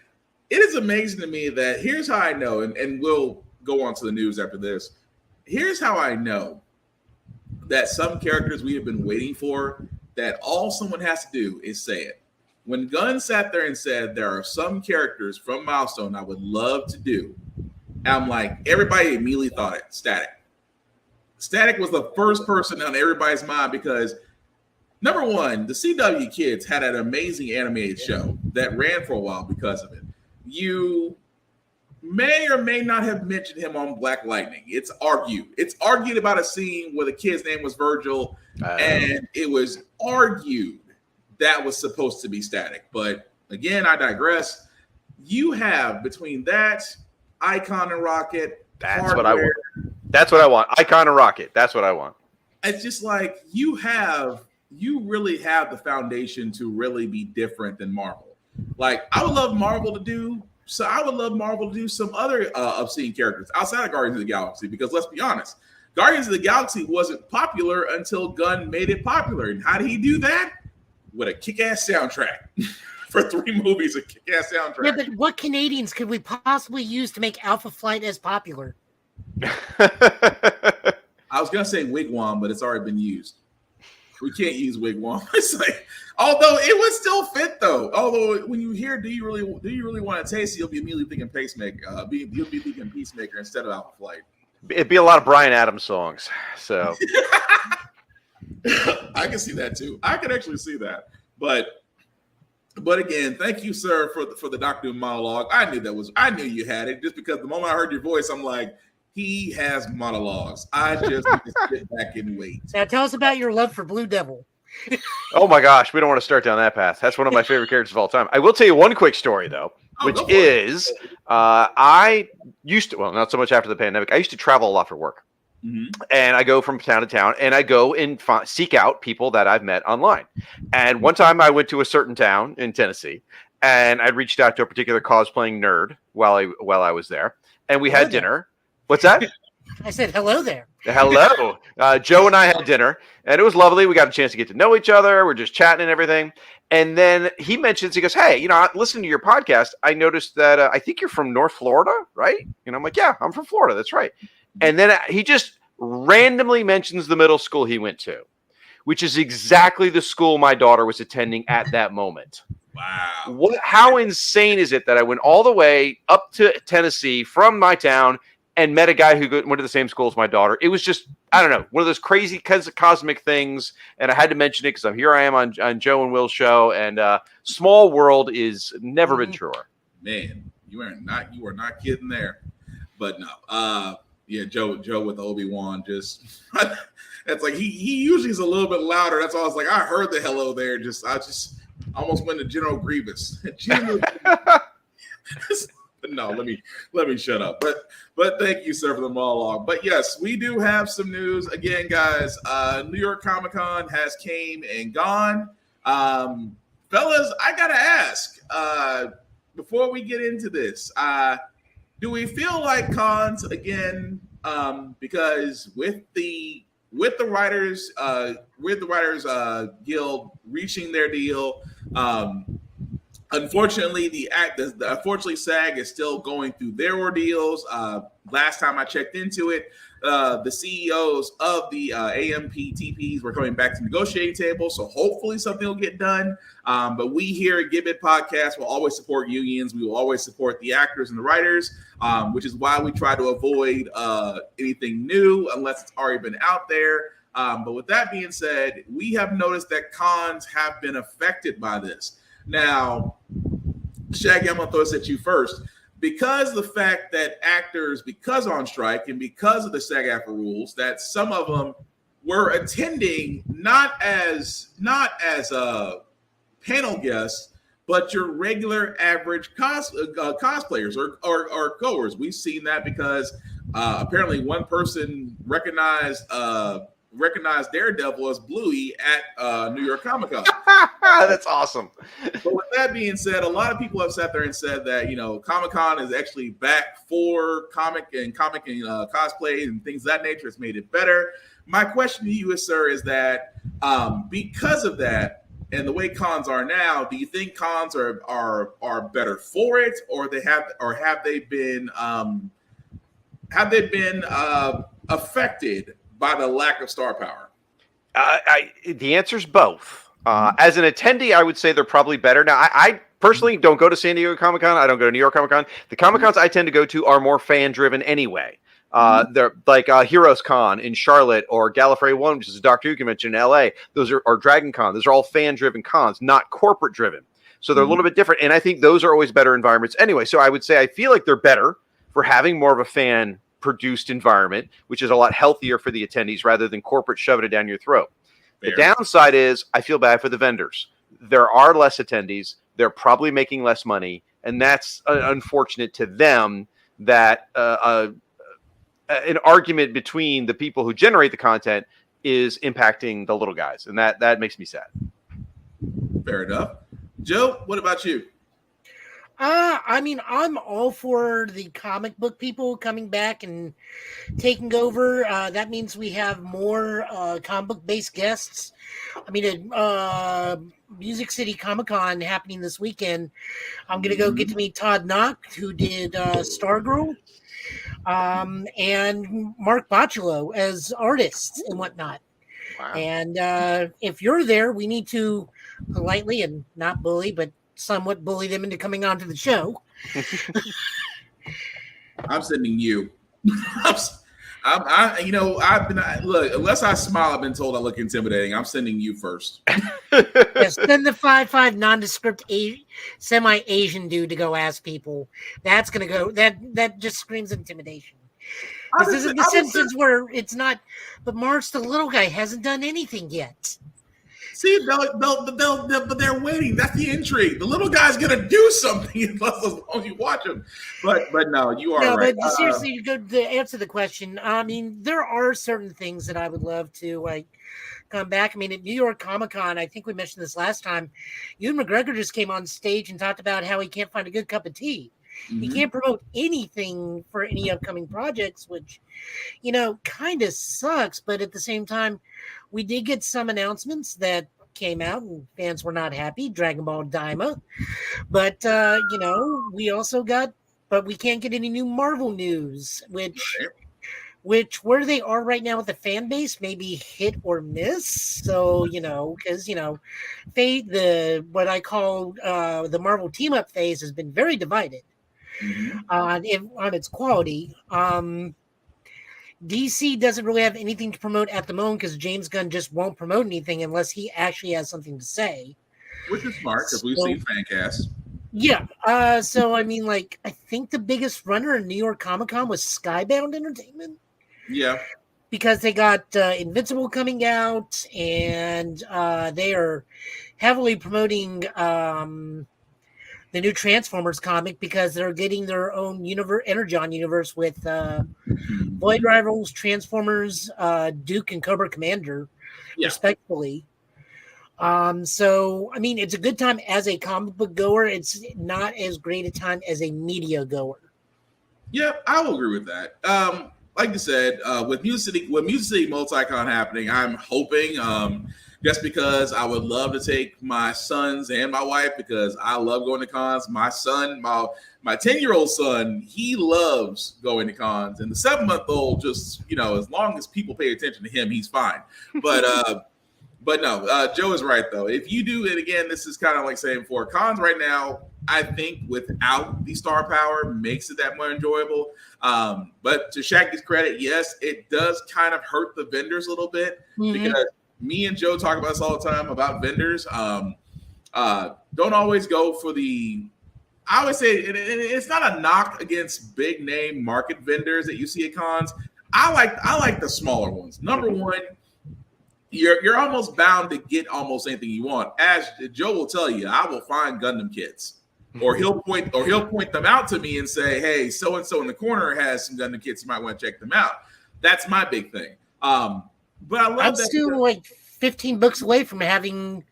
it is amazing to me that here's how I know, and we'll go on to the news after this. Here's how I know that some characters we have been waiting for, that all someone has to do is say it. When Gunn sat there and said, there are some characters from Milestone I would love to do, I'm like, everybody immediately thought it. Static. Static was the first person on everybody's mind because, number one, the CW kids had an amazing animated show that ran for a while because of it. You may or may not have mentioned him on Black Lightning. It's argued about a scene where the kid's name was Virgil, and it was argued that was supposed to be Static. But again, I digress. You have between that, Icon and Rocket, That's That's what I want. Icon and rocket. That's what I want. It's just like you really have the foundation to really be different than Marvel. Like I would love Marvel to do some other obscene characters outside of Guardians of the Galaxy, because let's be honest, Guardians of the Galaxy wasn't popular until Gunn made it popular. And how did he do that? With a kick-ass soundtrack. For 3 movies, a kick-ass soundtrack. Yeah, but what Canadians could we possibly use to make Alpha Flight as popular? I was gonna say Wigwam, but it's already been used. We can't use Wigwam. It's like, although it would still fit though. Although when you hear, do you really want to taste it? You'll be immediately thinking Pacemaker. You'll be thinking Peacemaker instead of Alpha Flight. It'd be a lot of Bryan Adams songs. So I can see that too. I can actually see that. But again, thank you, sir, for the Doctor Doom monologue. I knew you had it, just because the moment I heard your voice, I'm like, he has monologues. I just need to sit back and wait. Now tell us about your love for Blue Devil. oh my gosh, we don't want to start down that path. That's one of my favorite characters of all time. I will tell you one quick story though, which is I used to, well, not so much after the pandemic. I used to travel a lot for work. Mm-hmm. And I go from town to town, and I go and seek out people that I've met online. And one time I went to a certain town in Tennessee, and I reached out to a particular cosplaying nerd while I was there, and we had dinner. What's that? I said hello there. Hello. Joe and I had dinner, and it was lovely. We got a chance to get to know each other. We're just chatting and everything. And then he goes, hey, listening to your podcast, I noticed that I think you're from North Florida, right? And I'm like, yeah, I'm from Florida. That's right. And then he just randomly mentions the middle school he went to, which is exactly the school my daughter was attending at that moment. Wow. How insane is it that I went all the way up to Tennessee from my town and met a guy who went to the same school as my daughter? It was just, I don't know, one of those crazy cosmic things. And I had to mention it because here I am on Joe and Will's show. And small world is never been truer. Man, you are not kidding there. But no, yeah, Joe with Obi-Wan just that's like he usually is a little bit louder. That's all. I was like, I heard the hello there. I just almost went to General Grievous. But no, let me shut up. But thank you, sir, for the monologue. But yes, we do have some news again, guys. New York Comic Con has came and gone. Fellas, I gotta ask before we get into this. Do we feel like cons again? Because with the writers guild reaching their deal, unfortunately unfortunately SAG is still going through their ordeals. Last time I checked into it, the CEOs of the AMPTPs were coming back to the negotiating table, so hopefully something will get done. But we here at Give It Podcast will always support unions. We will always support the actors and the writers, which is why we try to avoid anything new unless it's already been out there. But with that being said, we have noticed that cons have been affected by this. Now, Shaggy, I'm going to throw this at you first. Because the fact that actors, because on strike and because of the SAG-AFTRA rules, that some of them were attending not as panel guests, but your regular average cosplayers or goers. We've seen that because apparently one person recognized Daredevil as Bluey at New York Comic Con. That's awesome. But with that being said, a lot of people have sat there and said that, Comic Con is actually back for comic and cosplay and things of that nature. It's made it better. My question to you, sir, is that because of that and the way cons are now, do you think cons are better for it, or have they been affected by the lack of star power? The answer is both. As an attendee, I would say they're probably better. Now, I personally don't go to San Diego Comic-Con. I don't go to New York Comic-Con. The Comic-Cons I tend to go to are more fan-driven anyway. They're like Heroes Con in Charlotte or Gallifrey 1, which is a Doctor Who convention in LA. Those are Dragon Con. Those are all fan-driven cons, not corporate-driven. So they're a little bit different. And I think those are always better environments anyway. So I would say I feel like they're better for having more of a fan-produced environment, which is a lot healthier for the attendees rather than corporate shoving it down your throat. Fair. The downside is I feel bad for the vendors. There are less attendees. They're probably making less money. And that's unfortunate to them that an argument between the people who generate the content is impacting the little guys, and that makes me sad. Fair enough. Joe, what about you? I mean, I'm all for the comic book people coming back and taking over. That means we have more comic book based guests. I mean, Music City Comic Con happening this weekend. I'm gonna go get to meet Todd Knock, who did Stargirl, and Mark Bocciolo as artists and whatnot. Wow. And if you're there, we need to politely and not bully, but somewhat bully them into coming onto the show. I'm sending you. I've been look. Unless I smile, I've been told I look intimidating. I'm sending you first. Yes, send the 5'5" nondescript semi-Asian dude to go ask people. That's gonna go. That just screams intimidation. This isn't The Simpsons where it's not. But March, the little guy, hasn't done anything yet. See, but they're waiting. That's the intrigue. The little guy's gonna do something as long as you watch him. But no, you are right. But seriously, to answer the question, I mean, there are certain things that I would love to come back. I mean, at New York Comic Con, I think we mentioned this last time. Ewan McGregor just came on stage and talked about how he can't find a good cup of tea. Mm-hmm. He can't promote anything for any upcoming projects, which, kind of sucks. But at the same time, we did get some announcements that came out and fans were not happy. Dragon Ball Daima. But, we also got, but we can't get any new Marvel news, which where they are right now with the fan base, maybe hit or miss. So, because, what I call the Marvel team up phase has been very divided. Mm-hmm. on its quality. DC doesn't really have anything to promote at the moment because James Gunn just won't promote anything unless he actually has something to say. Which is smart because we've seen fan casts. Yeah. So, I mean, I think the biggest runner in New York Comic Con was Skybound Entertainment. Yeah. Because they got Invincible coming out and they are heavily promoting the new Transformers comic because they're getting their own Energon universe with Void Rivals, Transformers, Duke, and Cobra Commander, respectively. So, I mean, it's a good time as a comic book goer. It's not as great a time as a media goer. Yeah, I will agree with that. Like you said, with Music City Multicon happening, I'm hoping just because I would love to take my sons and my wife because I love going to cons. My son, my 10-year-old son, he loves going to cons. And the 7-month-old just, as long as people pay attention to him, he's fine. But no, Joe is right, though. If you do it again, this is kind of like saying for cons right now, I think without the star power makes it that more enjoyable. But to Shaggy's credit, yes, it does kind of hurt the vendors a little bit because me and Joe talk about this all the time about vendors. Don't always go for I always say it's not a knock against big name market vendors that you see at cons. I like the smaller ones. Number one, you're almost bound to get almost anything you want. As Joe will tell you, I will find Gundam kits, or he'll point them out to me and say, "Hey, so and so in the corner has some Gundam kits. You might want to check them out." That's my big thing. But I love I'm that still like 15 books away from having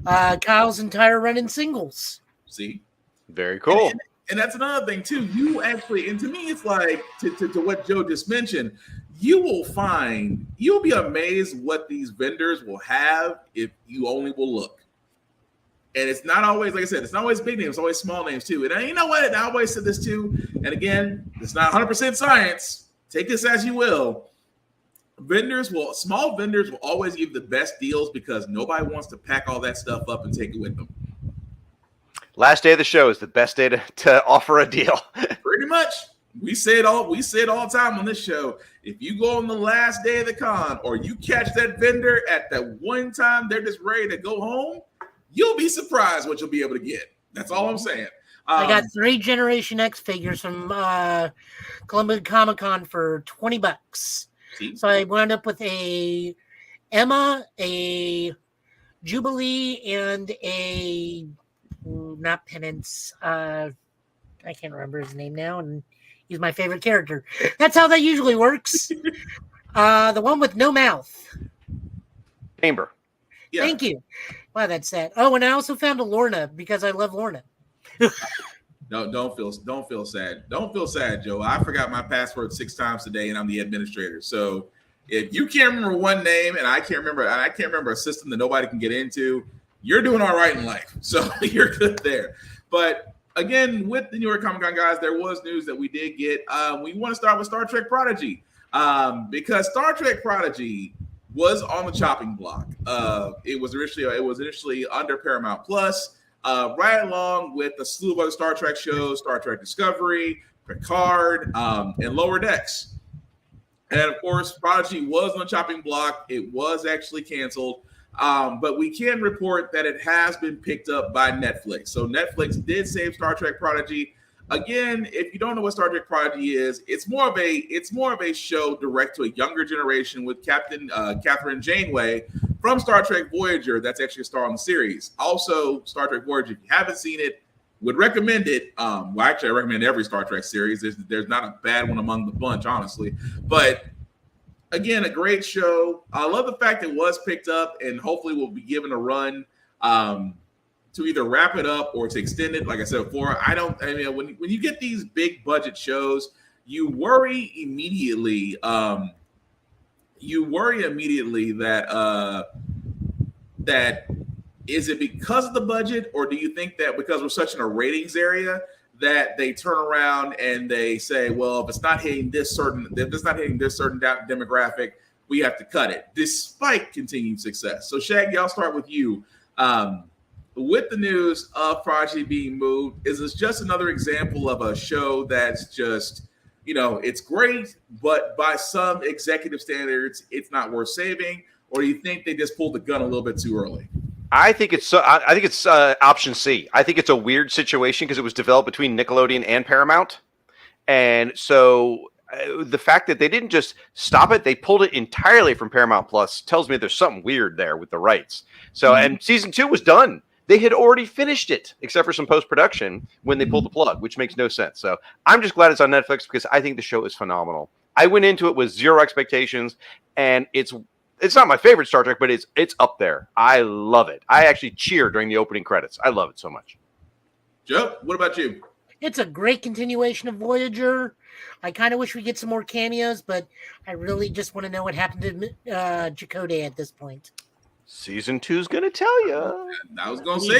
Kyle's entire run in singles. See, very cool. And that's another thing too. You actually, and to me, it's like to what Joe just mentioned. You'll be amazed what these vendors will have if you only will look. And it's not always, like I said, it's not always big names, it's always small names too. And you know what? I always said this too. And again, it's not 100% science. Take this as you will. Small vendors will always give the best deals because nobody wants to pack all that stuff up and take it with them. Last day of the show is the best day to offer a deal. Pretty much. We say it all the time on this show. If you go on the last day of the con or you catch that vendor at that one time they're just ready to go home, you'll be surprised what you'll be able to get. That's all I'm saying. I got 3 Generation X figures from Columbia Comic Con for $20. So I wound up with a Emma, a Jubilee, and a not Penance. I can't remember his name now, and He's my favorite character. That's how that usually works. The one with no mouth. Chamber. Yeah. Thank you. Wow, that's sad. Oh, and I also found a Lorna because I love Lorna. No, don't feel sad. Don't feel sad, Joe. I forgot my password 6 times today, and I'm the administrator. So if you can't remember one name, and I can't remember a system that nobody can get into, you're doing all right in life. So you're good there. But again, with the New York Comic Con guys, there was news that we did get. We want to start with Star Trek Prodigy, because Star Trek Prodigy was on the chopping block. It was initially under Paramount Plus. Right along with a slew of other Star Trek shows, Star Trek Discovery, Picard, and Lower Decks. And of course, Prodigy was on the chopping block. It was actually canceled. But we can report that it has been picked up by Netflix. So Netflix did save Star Trek Prodigy. Again, if you don't know what Star Trek Prodigy is, it's more of a show direct to a younger generation with Catherine Janeway from Star Trek Voyager. That's actually a star on the series. Also, Star Trek Voyager, if you haven't seen it, would recommend it. Well, actually, I recommend every Star Trek series. There's not a bad one among the bunch, honestly. But again, a great show. I love the fact it was picked up, and hopefully will be given a run to either wrap it up or to extend it. Like I said before, when you get these big budget shows, you worry immediately. That is it because of the budget, or do you think that because we're such in a ratings area that they turn around and they say, well, if it's not hitting this certain demographic, we have to cut it, despite continued success? So Shaggy, I'll start with you. With the news of Prodigy being moved, is this just another example of a show that's just, it's great, but by some executive standards, it's not worth saving? Or do you think they just pulled the gun a little bit too early? I think it's option C. I think it's a weird situation because it was developed between Nickelodeon and Paramount. And so the fact that they didn't just stop it, they pulled it entirely from Paramount Plus tells me there's something weird there with the rights. So, and season 2 was done. They had already finished it, except for some post-production when they pulled the plug, which makes no sense. So I'm just glad it's on Netflix because I think the show is phenomenal. I went into it with zero expectations, and it's not my favorite Star Trek, but it's up there. I love it. I actually cheer during the opening credits. I love it so much. Joe, what about you? It's a great continuation of Voyager. I kind of wish we get some more cameos, but I really just want to know what happened to Chakotay at this point. Season 2 is going to tell you. I was going to say,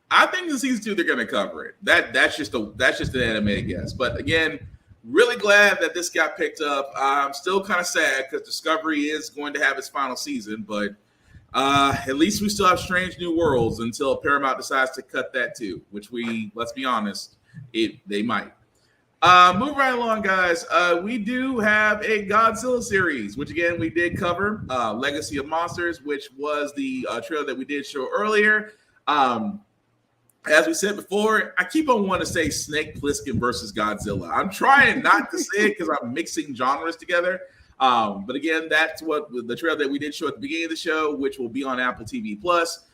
I think in season 2 they're going to cover it. That's just an animated guess. But again, really glad that this got picked up. I'm still kind of sad because Discovery is going to have its final season, but at least we still have Strange New Worlds until Paramount decides to cut that too, which let's be honest, they might. Move right along, guys. We do have a Godzilla series, which again we did cover. Legacy of Monsters, which was the trailer that we did show earlier. As we said before, I keep on wanting to say Snake Plissken versus Godzilla. I'm trying not to say it because I'm mixing genres together. But again, that's what the trailer that we did show at the beginning of the show, which will be on Apple TV Plus.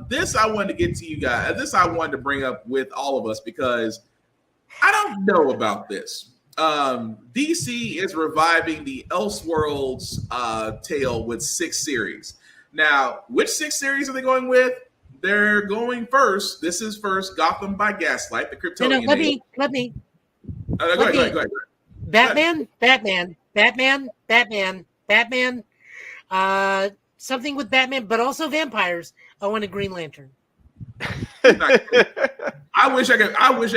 This I wanted to get to you guys. This I wanted to bring up with all of us because I don't know about this. DC is reviving the Elseworlds tale with 6 series. Now, which 6 series are they going with? They're going first. This is first Gotham by Gaslight, the Kryptonian. No, let me. Go ahead. Batman. Something with Batman, but also vampires. Oh, and a Green Lantern. I wish I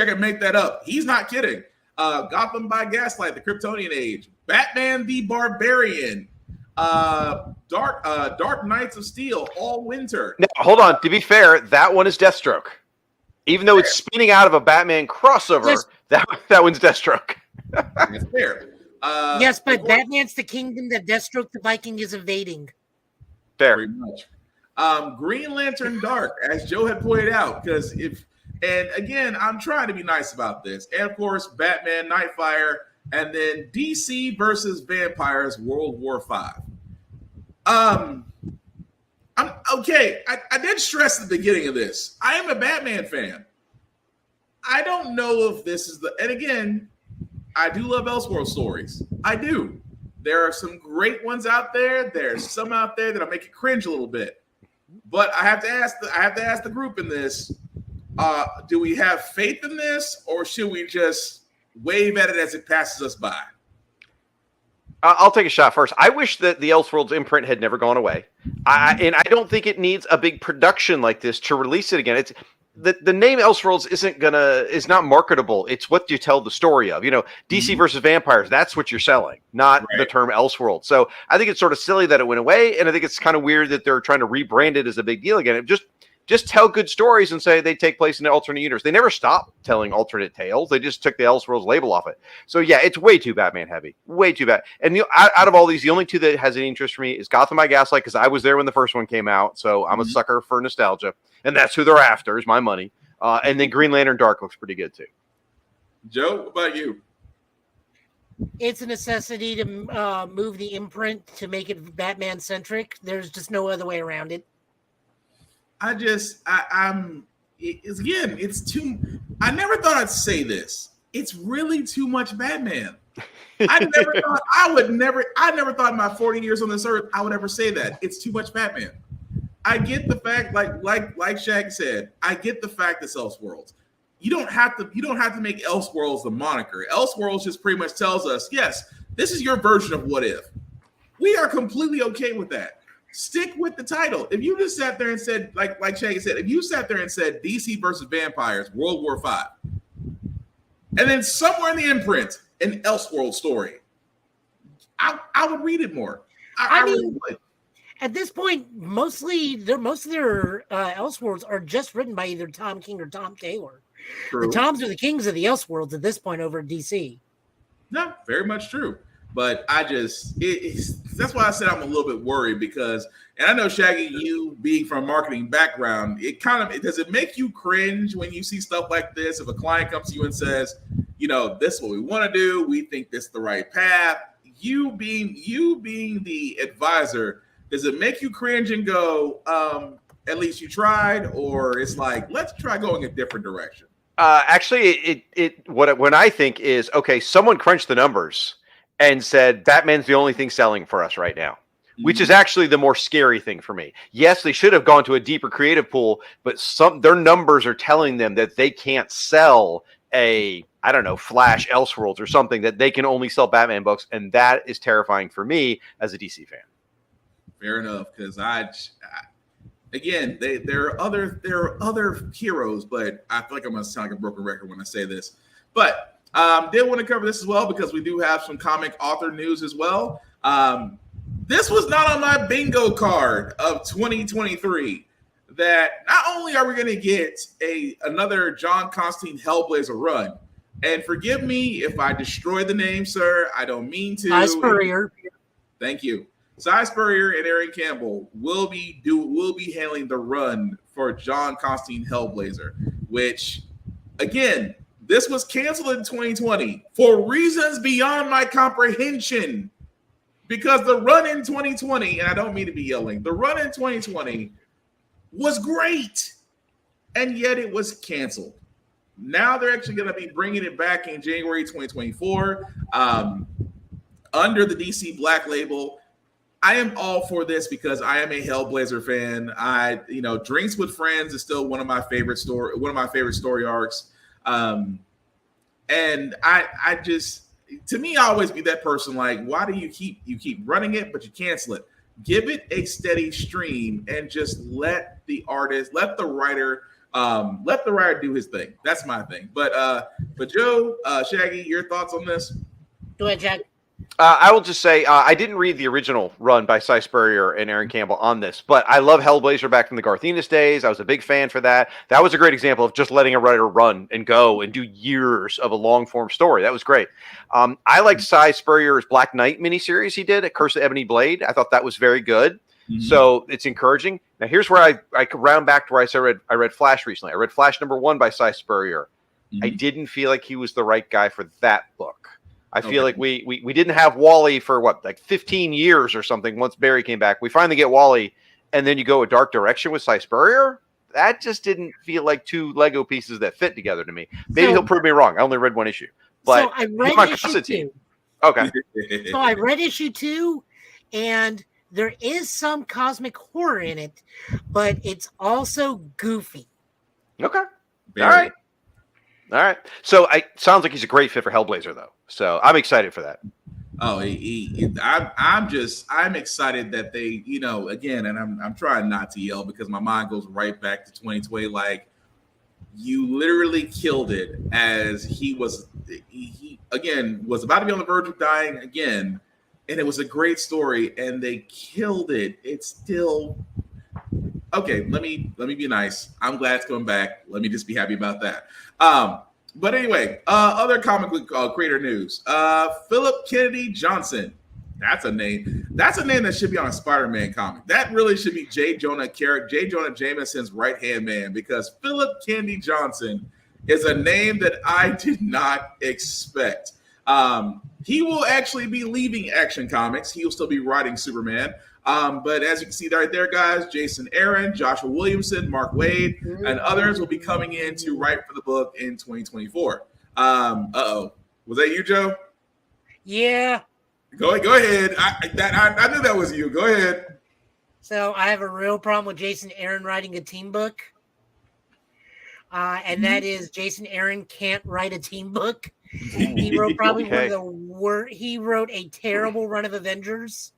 could make that up. He's not kidding. Gotham by Gaslight, the Kryptonian Age, Batman the Barbarian, Dark Knights of Steel, All Winter. Now, hold on. To be fair, that one is Deathstroke. Even though it's spinning out of a Batman crossover, that one's Deathstroke. That's fair. Yes, but Batman's the kingdom that Deathstroke the Viking is invading. Fair. Very much. Green Lantern Dark, as Joe had pointed out, and again, I'm trying to be nice about this. And of course, Batman Nightfire, and then DC versus Vampires World War V. I'm okay. I did stress at the beginning of this. I am a Batman fan. I don't know if this is and again, I do love Elseworld stories. I do. There are some great ones out there. There's some out there that'll make you cringe a little bit. But I have to ask the group in this: do we have faith in this, or should we just wave at it as it passes us by? I'll take a shot first. I wish that the Elseworlds imprint had never gone away. And I don't think it needs a big production like this to release it again. It's the name Elseworlds is not marketable. It's what you tell the story of. DC versus vampires, that's what you're selling, not the term Elseworld. So I think it's sort of silly that it went away, and I think it's kind of weird that they're trying to rebrand it as a big deal again. Just tell good stories and say they take place in an alternate universe. They never stopped telling alternate tales. They just took the Elseworlds label off it. So yeah, it's way too Batman heavy. Way too bad. And out of all these, the only two that has any interest for me is Gotham by Gaslight, because I was there when the first one came out. So I'm a sucker for nostalgia. And that's who they're after, is my money. And then Green Lantern Dark looks pretty good too. Joe, what about you? It's a necessity to move the imprint to make it Batman centric. There's just no other way around it. It's too. I never thought I'd say this. It's really too much Batman. I never thought in my 40 years on this earth I would ever say that. It's too much Batman. I get the fact, like Shaggy said, I get the fact it's Elseworlds. You don't have to make Elseworlds the moniker. Elseworlds just pretty much tells us, yes, this is your version of What If. We are completely okay with that. Stick with the title. If you just sat there and said, like Shaggy said, if you sat there and said DC versus vampires, World War V, and then somewhere in the imprint, an Elseworld story, I would read it more. I mean, really would. At this point, most of their Elseworlds are just written by either Tom King or Tom Taylor. True. The Toms are the kings of the Elseworlds at this point over at DC. No, very much true. But that's why I said I'm a little bit worried because, and I know Shaggy, you being from a marketing background, does it make you cringe when you see stuff like this? If a client comes to you and says, this is what we want to do, we think this is the right path. You being the advisor, does it make you cringe and go, at least you tried, or it's like, let's try going a different direction? Actually, what I think is, okay, someone crunched the numbers and said Batman's the only thing selling for us right now, which is actually the more scary thing for me. Yes, they should have gone to a deeper creative pool, but their numbers are telling them that they can't sell Flash Elseworlds or something, that they can only sell Batman books, and that is terrifying for me as a DC fan. Fair enough, because again, there are other heroes, but I feel like I'm going to sound like a broken record when I say this. But did want to cover this as well because we do have some comic author news as well. This was not on my bingo card of 2023. That not only are we going to get another John Constantine Hellblazer run, and forgive me if I destroy the name, sir. I don't mean to. Cy Spurrier. Thank you. Cy Spurrier and Aaron Campbell will be handling the run for John Constantine Hellblazer, which, again, this was canceled in 2020 for reasons beyond my comprehension. Because the run in 2020, and I don't mean to be yelling, the run in 2020 was great, and yet it was canceled. Now they're actually going to be bringing it back in January 2024 under the DC Black label. I am all for this because I am a Hellblazer fan. Drinks with Friends is still one of my favorite story arcs. And I just, to me, I always be that person like, why do you keep running it, but you cancel it? Give it a steady stream and just let the writer do his thing. That's my thing. But Joe, Shaggy, your thoughts on this? Go ahead, Jack. I will just say I didn't read the original run by Cy Spurrier and Aaron Campbell on this, but I love Hellblazer back from the Garth Ennis days. I was a big fan for that. That was a great example of just letting a writer run and go and do years of a long-form story. That was great. I liked Cy Spurrier's Black Knight miniseries he did at Curse of Ebony Blade. I thought that was very good. Mm-hmm. So it's encouraging. Now, here's where I could round back to where I read Flash recently. I read Flash #1 by Cy Spurrier. Mm-hmm. I didn't feel like he was the right guy for that book. I feel like we didn't have Wally for 15 years or something. Once Barry came back, we finally get Wally, and then you go a dark direction with Cy Spurrier. that just didn't feel like two Lego pieces that fit together to me. Maybe So- he'll prove me wrong. I only read one issue. But so I read come on, issue Constantine. 2. Okay. So I read issue 2, and there is some cosmic horror in it, but it's also goofy. Okay. Very. All right. All right. So sounds like he's a great fit for Hellblazer, though. So I'm excited for that. Oh, I'm excited that they, again, and I'm trying not to yell because my mind goes right back to 2020. Like, you literally killed it as he again was about to be on the verge of dying again, and it was a great story, and they killed it. It's still okay. Let me be nice. I'm glad it's coming back. Let me just be happy about that. But anyway, other comic book creator news. Philip Kennedy Johnson. That's a name. That's a name that should be on a Spider-Man comic. That really should be J. Jonah Jameson's right-hand man, because Philip Kennedy Johnson is a name that I did not expect. He will actually be leaving Action Comics. He will still be writing Superman. But as you can see right there, guys, Jason Aaron, Joshua Williamson, Mark Waid, and others will be coming in to write for the book in 2024. Was that you, Joe? Yeah. Go ahead. I knew that was you. Go ahead. So I have a real problem with Jason Aaron writing a team book. And that is Jason Aaron can't write a team book. He wrote probably one of the worst. He wrote a terrible run of Avengers.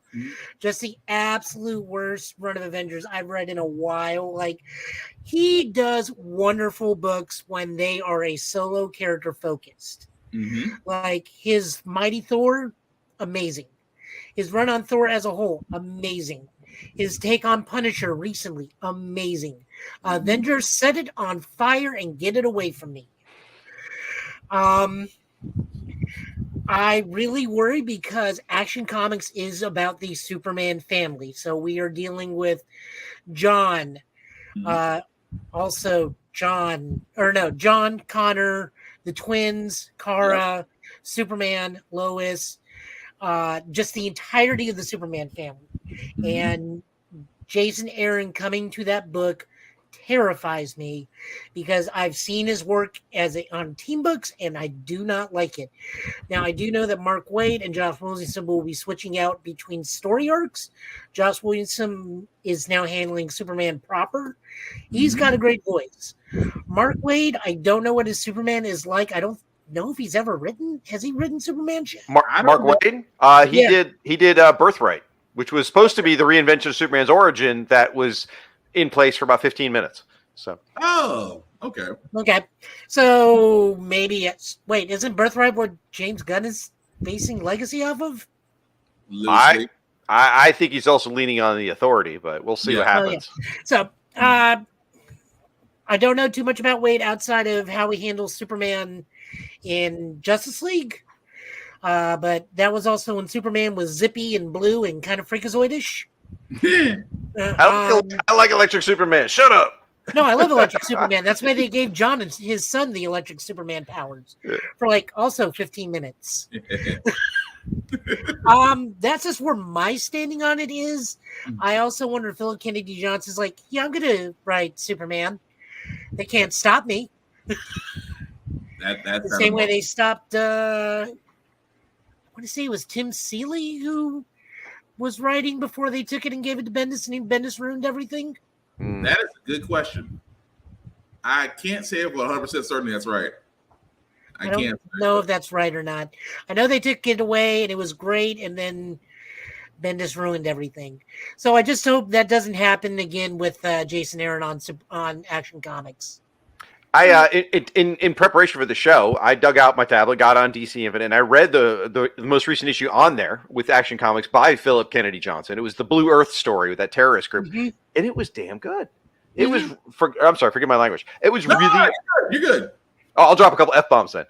Just the absolute worst run of Avengers I've read in a while. Like, he does wonderful books when they are a solo character focused. Mm-hmm. Like his Mighty Thor, amazing. His run on Thor as a whole, amazing. His take on Punisher recently, amazing. Avengers, set it on fire and get it away from me. I really worry because Action Comics is about the Superman family. So we are dealing with John, John, Connor, the twins, Kara, Superman, Lois, just the entirety of the Superman family. Mm-hmm. And Jason Aaron coming to that book terrifies me because I've seen his work on team books and I do not like it. Now, I do know that Mark Waid and Josh Williamson will be switching out between story arcs. Josh Williamson is now handling Superman proper. He's got a great voice. Mark Waid, I don't know what his Superman is like. I don't know if he's ever written. Has he written Superman? Mark Waid? He did Birthright, which was supposed to be the reinvention of Superman's origin that was in place for about 15 minutes. So. Oh, okay. Okay. So maybe wait, isn't Birthright what James Gunn is basing Legacy off of? Loosely. I think he's also leaning on the Authority, but we'll see what happens. Oh, yeah. So I don't know too much about Waid outside of how he handles Superman in Justice League. But that was also when Superman was zippy and blue and kind of freakazoidish. I like Electric Superman. Shut up. No, I love Electric Superman. That's why they gave John and his son the Electric Superman powers for also 15 minutes. That's just where my standing on it is. I also wonder if Philip Kennedy Johnson's like, yeah, I'm going to write Superman. They can't stop me. That's the same way they stopped, I want to say it was Tim Seeley who was writing before they took it and gave it to Bendis, and Bendis ruined everything? That is a good question. I can't say it with 100% certainty that's right. I can't know if that's right or not. I know they took it away and it was great, and then Bendis ruined everything. So I just hope that doesn't happen again with Jason Aaron on Action Comics. In preparation for the show, I dug out my tablet, got on DC Infinite, and I read the most recent issue on there with Action Comics by Philip Kennedy Johnson. It was the Blue Earth story with that terrorist group, and it was damn good. It was. I'm sorry, forgive my language. It was really. You're good. I'll drop a couple F-bombs then.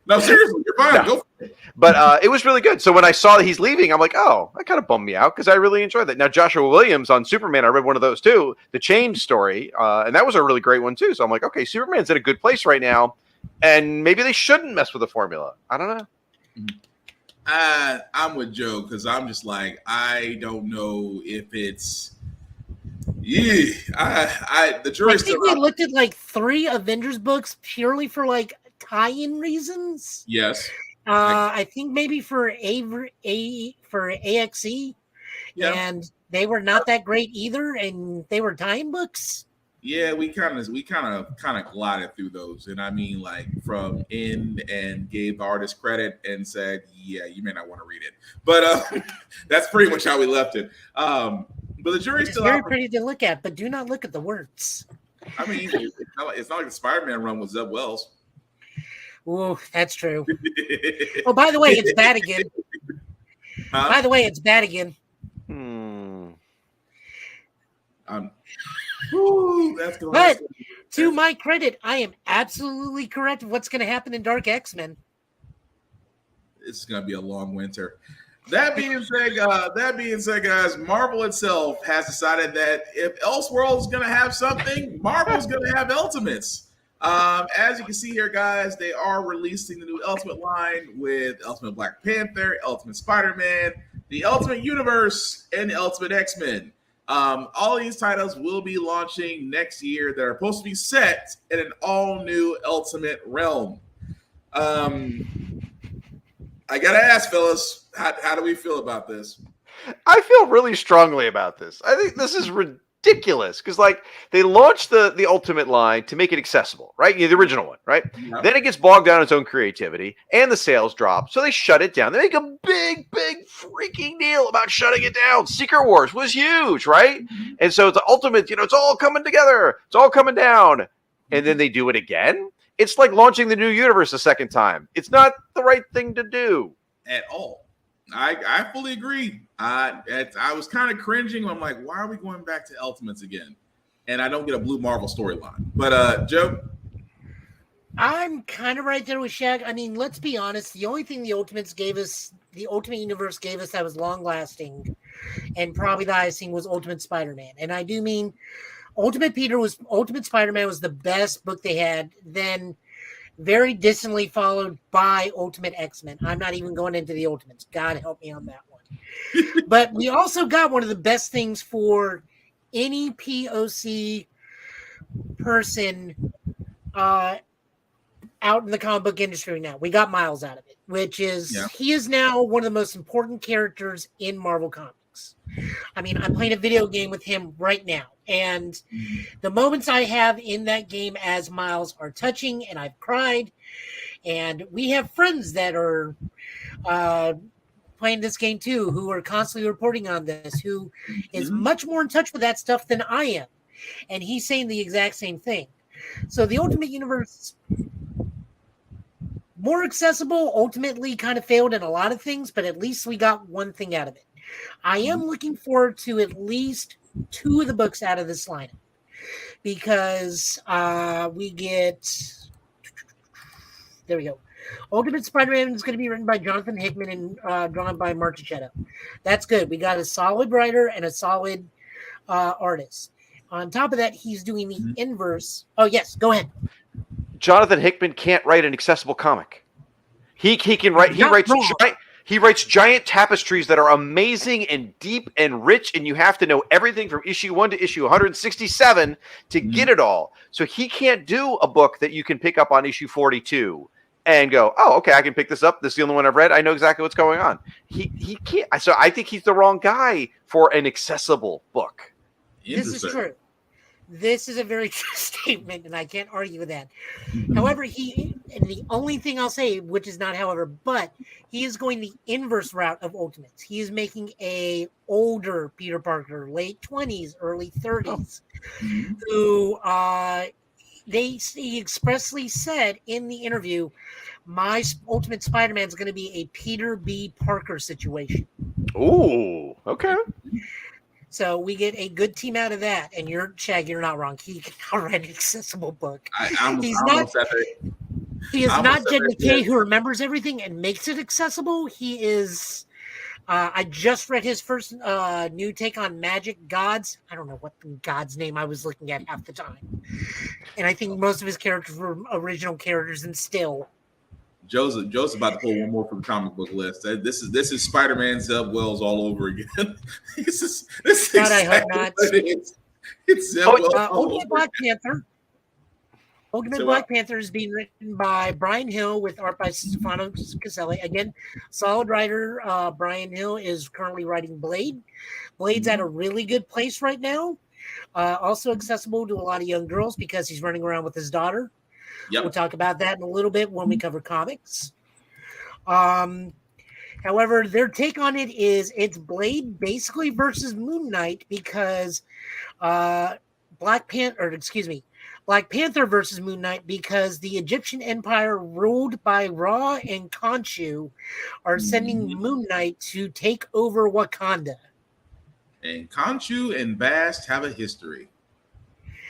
No, seriously, you're fine. Go for it. But it was really good. So when I saw that he's leaving, I'm like, oh, that kind of bummed me out because I really enjoyed that. Now, Joshua Williams on Superman, I read one of those too, the Change story, and that was a really great one too. So I'm like, okay, Superman's in a good place right now, and maybe they shouldn't mess with the formula. I don't know. I'm with Joe because I'm just like, I don't know if it's Yeah, the I jury's think still we out. looked at like 3 Avengers books purely for like tie-in reasons. Yes. I think maybe for for AXE, Yeah. and they were not that great either, and they were tie-in books. Yeah, we kind of glided through those, and I mean, like from in and gave the artist credit and said, "Yeah, you may not want to read it," but that's pretty much how we left it. But the jury's It's still very out. pretty to look at, but do not look at the words. I mean, it's not like the Spider-Man run was Zeb Wells. Ooh, that's true. Oh, by the way, it's bad again. Huh? By the way, it's bad again. That's going. But to my credit, I am absolutely correct of what's going to happen in Dark X-Men. This is going to be a long winter. That being said, guys, Marvel itself has decided that if Elseworld is going to have something, Marvel's going to have Ultimates. As you can see here, guys, they are releasing the new Ultimate line with Ultimate Black Panther, Ultimate Spider-Man, the Ultimate Universe, and the Ultimate X-Men. All these titles will be launching next year. They're supposed to be set in an all-new Ultimate realm. I gotta ask, fellas, how do we feel about this? I feel really strongly about this. I think this is ridiculous because, like, they launched the Ultimate line to make it accessible, right? The original one, right? Yeah. Then it gets bogged down in its own creativity, and the sales drop, so they shut it down. They make a big freaking deal about shutting it down. Secret Wars was huge, right? And so it's the Ultimate. It's all coming together. It's all coming down, and then they do it again. It's like launching the new universe a second time. It's not the right thing to do at all. I fully agree. I was kind of cringing. I'm like, why are we going back to Ultimates again? And I don't get a Blue Marvel storyline. But Joe, I'm kind of right there with Shag. I mean, let's be honest. The only thing the Ultimate Universe gave us that was long lasting, and probably the highest thing, was Ultimate Spider-Man. And I do mean Ultimate Spider-Man was the best book they had. Then very distantly followed by Ultimate X-Men. I'm not even going into the Ultimates. God help me on that one. But we also got one of the best things for any POC person out in the comic book industry now. We got Miles out of it, which is he is now one of the most important characters in Marvel Comics. I mean, I'm playing a video game with him right now, and the moments I have in that game as Miles are touching, and I've cried. And we have friends that are playing this game too, who are constantly reporting on this, who is much more in touch with that stuff than I am. And he's saying the exact same thing. So the Ultimate Universe, more accessible, ultimately kind of failed in a lot of things, but at least we got one thing out of it. I am looking forward to at least 2 of the books out of this lineup, because we get, there we go. Ultimate Spider-Man is going to be written by Jonathan Hickman and drawn by Mark Tichetto. That's good. We got a solid writer and a solid artist. On top of that, he's doing the inverse. Oh, yes, go ahead. Jonathan Hickman can't write an accessible comic. He can write. He writes giant tapestries that are amazing and deep and rich, and you have to know everything from issue 1 to issue 167 to get it all. So he can't do a book that you can pick up on issue 42 and go, oh, okay, I can pick this up. This is the only one I've read. I know exactly what's going on. He can't. So I think he's the wrong guy for an accessible book. This is true. This is a very true statement, and I can't argue with that. However, and the only thing I'll say, which is not however, but he is going the inverse route of Ultimates. He is making a older Peter Parker, late 20s, early 30s, who he expressly said in the interview, my Ultimate Spider-Man is going to be a Peter B. Parker situation. Ooh, okay. So we get a good team out of that, and Shaggy, you're not wrong. He can now write an accessible book. He is not Jed McKay who remembers everything and makes it accessible. He is. I just read his first new take on Magic Gods. I don't know what the god's name I was looking at half the time, and I think most of his characters were original characters, and still. Joe's about to pull one more from the comic book list. This is Spider-Man Zeb Wells all over again. this is God, I hope not. It's Zeb Ultimate Black Panther. Ultimate So, Black Panther is being written by Brian Hill with art by Stefano Caselli. Again, solid writer. Brian Hill is currently writing Blade. Blade's at a really good place right now. Also accessible to a lot of young girls because he's running around with his daughter. Yep. We'll talk about that in a little bit when we cover comics. However, their take on it is it's Blade basically versus Moon Knight because Black Panther versus Moon Knight because the Egyptian Empire ruled by Ra and Khonshu are sending Moon Knight to take over Wakanda. And Khonshu and Bast have a history.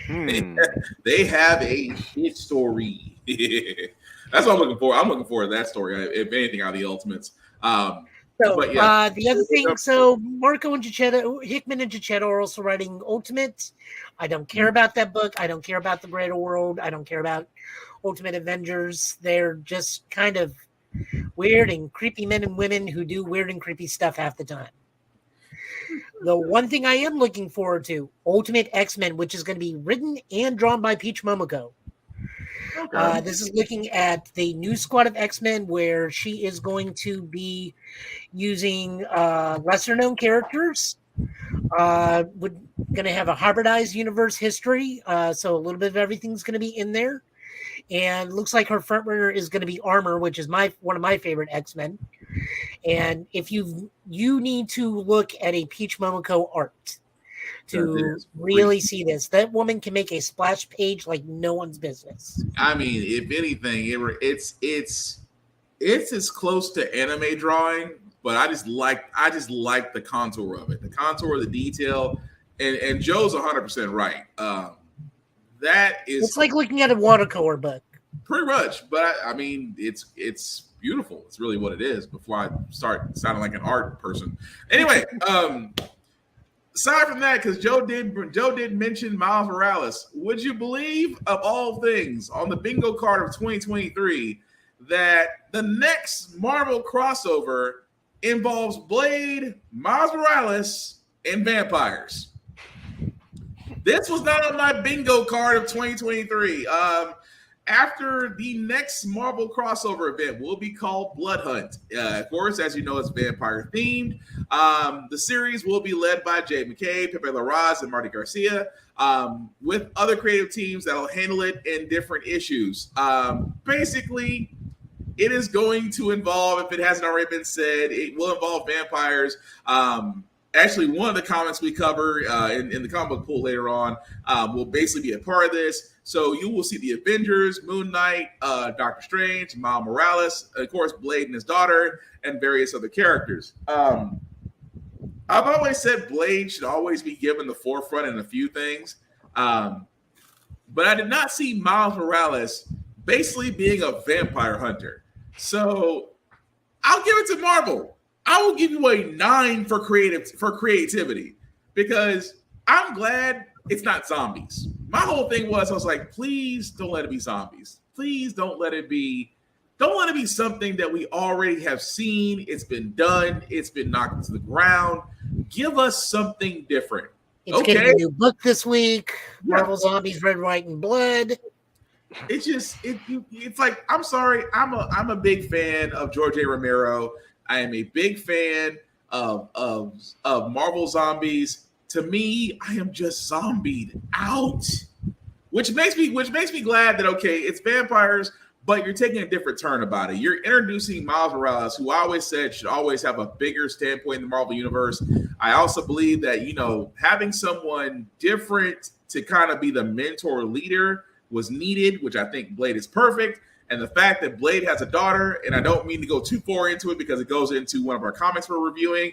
They have a history. That's what I'm looking for. I'm looking forward to that story, if anything, out of the Ultimates. The other thing, so Marco and Hickman and Giacchetto are also writing Ultimate. I don't care about that book. I don't care about the Greater World. I don't care about Ultimate Avengers. They're just kind of weird and creepy men and women who do weird and creepy stuff half the time. The one thing I am looking forward to, Ultimate X-Men, which is going to be written and drawn by Peach Momoko. Okay. This is looking at the new squad of X-Men where she is going to be using lesser-known characters. We're going to have a hybridized universe history, so a little bit of everything's going to be in there. And looks like her frontrunner is going to be Armor, which is one of my favorite X-Men. And if you need to look at a Peach Momoko art to really see this, that woman can make a splash page like no one's business. I mean, if anything, it's as close to anime drawing, but I just like the contour of it, the contour, the detail, and Joe's 100% right. That is, it's like looking at a watercolor book, pretty much. But I mean, it's beautiful. It's really what it is. Before I start sounding like an art person, anyway. Aside from that, because Joe did mention Miles Morales, would you believe, of all things, on the bingo card of 2023, that the next Marvel crossover involves Blade, Miles Morales, and vampires? This was not on my bingo card of 2023. After the next Marvel crossover event will be called Blood Hunt. Of course, as you know, it's vampire themed. The series will be led by Jay McKay, Pepe Larraz, and Marty Garcia, with other creative teams that will handle it in different issues. Basically, it is going to involve, if it hasn't already been said, it will involve vampires. Actually, one of the comics we cover in the comic book pool later on will basically be a part of this. So you will see the Avengers, Moon Knight, Doctor Strange, Miles Morales, and of course, Blade and his daughter, and various other characters. I've always said Blade should always be given the forefront in a few things. But I did not see Miles Morales basically being a vampire hunter. So I'll give it to Marvel. I will give you a 9 for creativity because I'm glad it's not zombies. My whole thing was, I was like, please don't let it be zombies. Please don't let it be something that we already have seen. It's been done. It's been knocked into the ground. Give us something different. It's getting a new book this week. Marvel Zombies, Red, White, and Blood. It's like, I'm sorry. I'm a big fan of George A. Romero. I am a big fan of Marvel Zombies. To me, I am just zombied out, which makes me glad that it's vampires, but you're taking a different turn about it. You're introducing Miles Morales, who I always said should always have a bigger standpoint in the Marvel universe. I also believe that having someone different to kind of be the mentor leader was needed, which I think Blade is perfect. And the fact that Blade has a daughter, and I don't mean to go too far into it because it goes into one of our comics we're reviewing,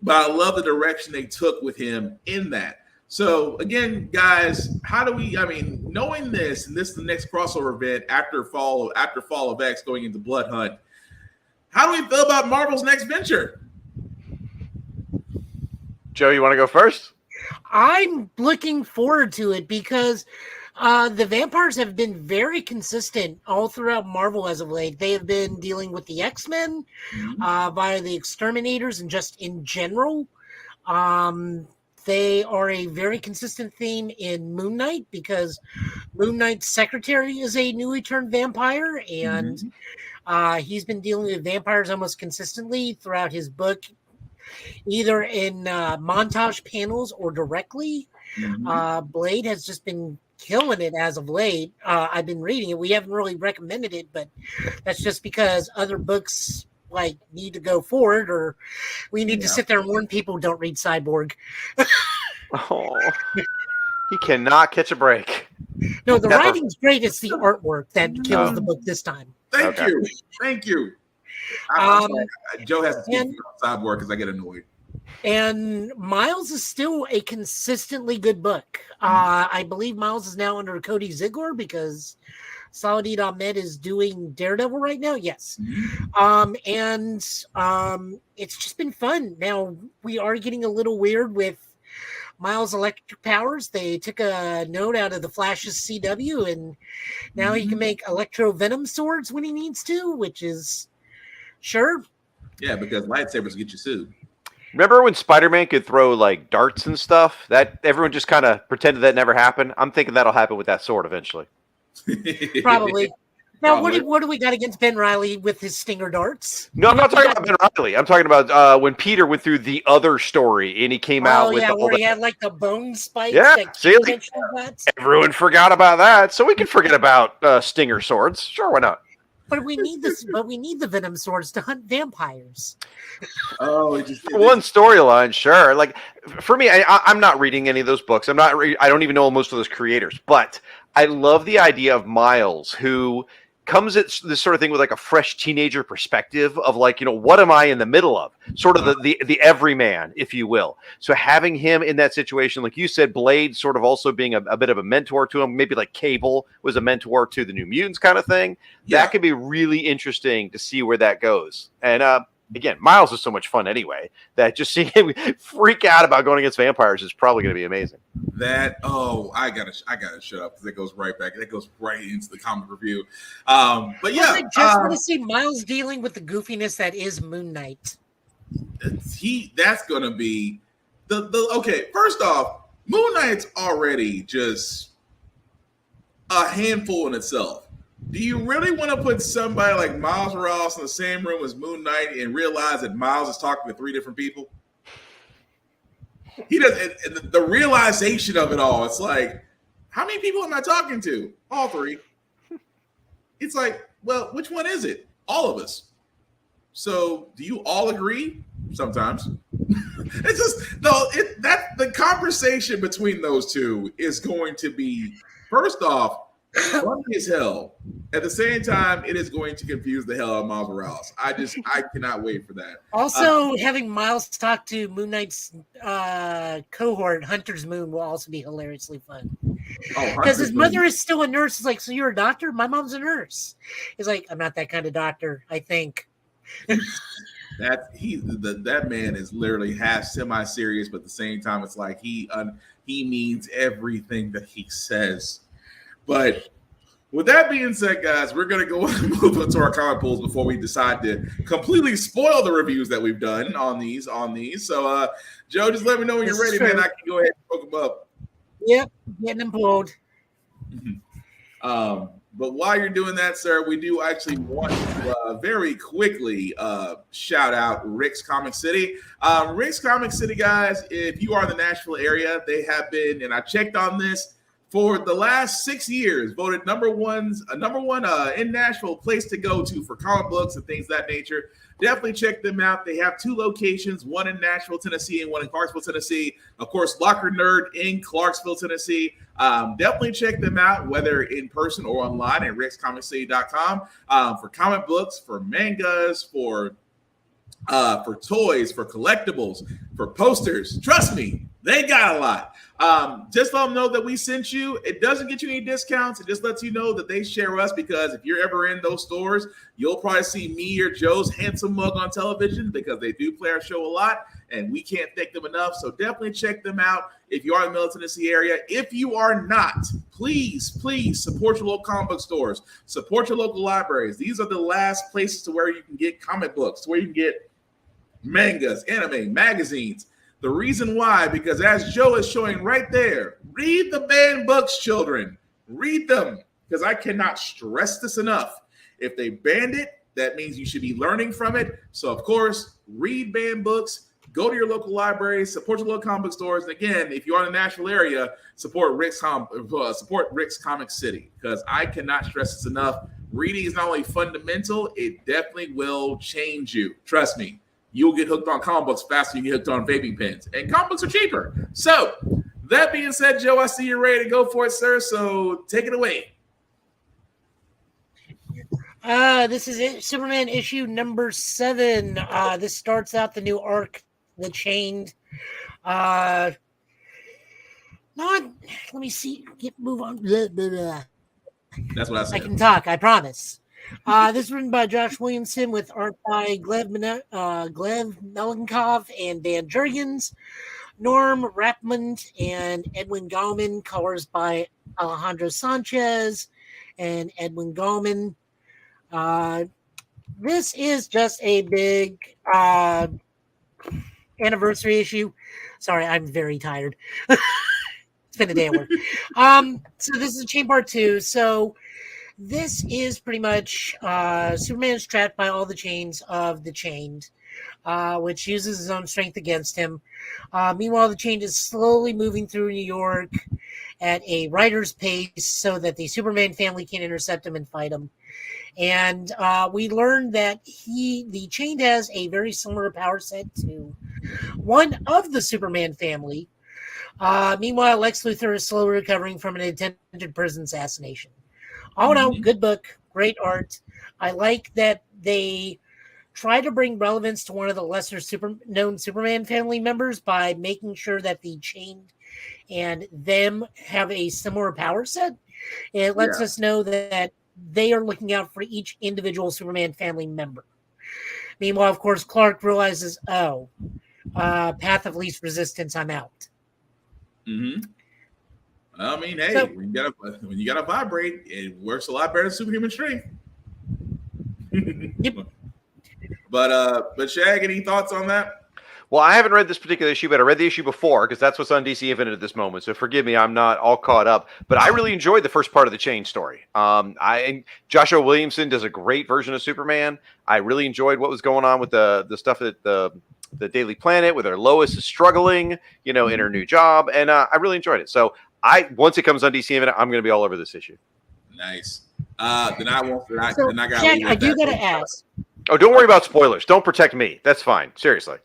but I love the direction they took with him in that. So again, guys, knowing this, and this is the next crossover event after Fall of X going into Blood Hunt, how do we feel about Marvel's next venture? Joe, you want to go first? I'm looking forward to it because the vampires have been very consistent all throughout Marvel as of late. They have been dealing with the X-Men via the Exterminators and just in general. they are a very consistent theme in Moon Knight because Moon Knight's secretary is a newly turned vampire, and he's been dealing with vampires almost consistently throughout his book, either in montage panels or directly. Blade has just been killing it as of late. I've been reading it. We haven't really recommended it, but that's just because other books like need to go forward, or we need to sit there and warn people don't read Cyborg. Oh, he cannot catch a break. No, the Never. writing's great. It's the artwork that kills the book this time. Thank you. Joe has to speak about Cyborg because I get annoyed. And Miles is still a consistently good book. I believe Miles is now under Cody Ziegler because Saladin Ahmed is doing Daredevil right now. Yes. And it's just been fun. Now, we are getting a little weird with Miles' electric powers. They took a note out of the Flash's CW, and now he can make electro venom swords when he needs to, which is sure. Yeah, because lightsabers get you sued. Remember when Spider-Man could throw like darts and stuff? That everyone just kind of pretended that never happened. I'm thinking that'll happen with that sword eventually. Probably. Now, what do we got against Ben Reilly with his stinger darts? No, I'm not talking about Ben Reilly. I'm talking about when Peter went through the other story and he came out with where he had like the bone spikes. Yeah, that see, everyone forgot about that, so we can forget about stinger swords. Sure, why not? But we need this. But we need the venom swords to hunt vampires. One storyline, sure. Like for me, I'm not reading any of those books. I don't even know most of those creators. But I love the idea of Miles, who comes at this sort of thing with like a fresh teenager perspective of like, what am I in the middle of? Sort of the everyman, if you will. So having him in that situation, like you said, Blade sort of also being a bit of a mentor to him, maybe like Cable was a mentor to the New Mutants kind of thing. Yeah. That could be really interesting to see where that goes. And again, Miles is so much fun anyway that just seeing him freak out about going against vampires is probably going to be amazing. I gotta shut up because it goes right back. That goes right into the comic review. But yeah, I just want to see Miles dealing with the goofiness that is Moon Knight. That's gonna be the okay. First off, Moon Knight's already just a handful in itself. Do you really want to put somebody like Miles Morales in the same room as Moon Knight and realize that Miles is talking to 3 different people? He does the realization of it all. It's like, how many people am I talking to? All 3. It's like, well, which one is it? All of us. So, do you all agree? Sometimes. It's just the conversation between those two is going to be, first off, funny as hell. At the same time, it is going to confuse the hell out of Miles Morales. I cannot wait for that. Also, having Miles talk to Moon Knight's cohort, Hunter's Moon, will also be hilariously fun. Because his mother is still a nurse. It's like, so you're a doctor? My mom's a nurse. He's like, I'm not that kind of doctor, I think. That man is literally half semi-serious, but at the same time, it's like he means everything that he says. But with that being said, guys, we're going to go and move into our comic pools before we decide to completely spoil the reviews that we've done on these. So, Joe, just let me know when you're ready, man. I can go ahead and poke them up. Yep, getting them pulled. But while you're doing that, sir, we do actually want to very quickly shout out Rick's Comic City. Rick's Comic City, guys, if you are in the Nashville area, they have been, and I checked on this, for the last 6 years, voted number one in Nashville place to go to for comic books and things of that nature. Definitely check them out. They have 2 locations, one in Nashville, Tennessee, and one in Clarksville, Tennessee. Of course, Locker Nerd in Clarksville, Tennessee. Definitely check them out, whether in person or online at rickscomiccity.com for comic books, for mangas, for toys, for collectibles, for posters. Trust me, they got a lot. Just let them know that we sent you. It doesn't get you any discounts. It just lets you know that they share us, because if you're ever in those stores, you'll probably see me or Joe's handsome mug on television, because they do play our show a lot and we can't thank them enough. So definitely check them out if you are in the Middle Tennessee area. If you are not, please support your local comic book stores, support your local libraries. These are the last places to where you can get comic books, to where you can get mangas, anime, magazines. The reason why, because as Joe is showing right there, read the banned books, children. Read them, because I cannot stress this enough. If they banned it, that means you should be learning from it. So, of course, read banned books. Go to your local libraries, support your local comic book stores. And again, if you're in the Nashville area, support Rick's Comic City, because I cannot stress this enough. Reading is not only fundamental, it definitely will change you. Trust me, you'll get hooked on comic books faster than you get hooked on vaping pens. And comic books are cheaper. So, that being said, Joe, I see you're ready to go for it, sir. So, take it away. This is it, Superman issue number 7. This starts out the new arc, The Chained. Let me see. Move on. Blah, blah, blah. That's what I said. I can talk, I promise. This is written by Josh Williamson with art by Gleb Melenkov and Dan Jurgens, Norm Rapmund and Edwin Gallman, colors by Alejandro Sanchez and Edwin Gallman. This is just a big anniversary issue. Sorry, I'm very tired. It's been a day at work. So this is Chain Part 2. So this is pretty much Superman is trapped by all the chains of the Chained, which uses his own strength against him. Meanwhile, the Chained is slowly moving through New York at a rider's pace so that the Superman family can intercept him and fight him. And we learned that the Chained has a very similar power set to one of the Superman family. Meanwhile, Lex Luthor is slowly recovering from an attempted prison assassination. All in all, good book, great art. I like that they try to bring relevance to one of the lesser known Superman family members by making sure that the Chained and them have a similar power set. It lets us know that they are looking out for each individual Superman family member. Meanwhile, of course, Clark realizes, path of least resistance, I'm out. Mm-hmm. I mean, hey, when you gotta vibrate, it works a lot better than superhuman strength. Yep. But Shag, any thoughts on that? Well, I haven't read this particular issue, but I read the issue before because that's what's on DC Infinite at this moment. So forgive me, I'm not all caught up. But I really enjoyed the first part of the Chain story. And Joshua Williamson does a great version of Superman. I really enjoyed what was going on with the stuff at the Daily Planet, where Lois is struggling, in her new job, and I really enjoyed it. So once it comes on DC Infinite, I'm going to be all over this issue. Nice. Then I won't. Then I got. Jack, I do gotta ask. Oh, don't worry about spoilers. Don't protect me. That's fine. Seriously.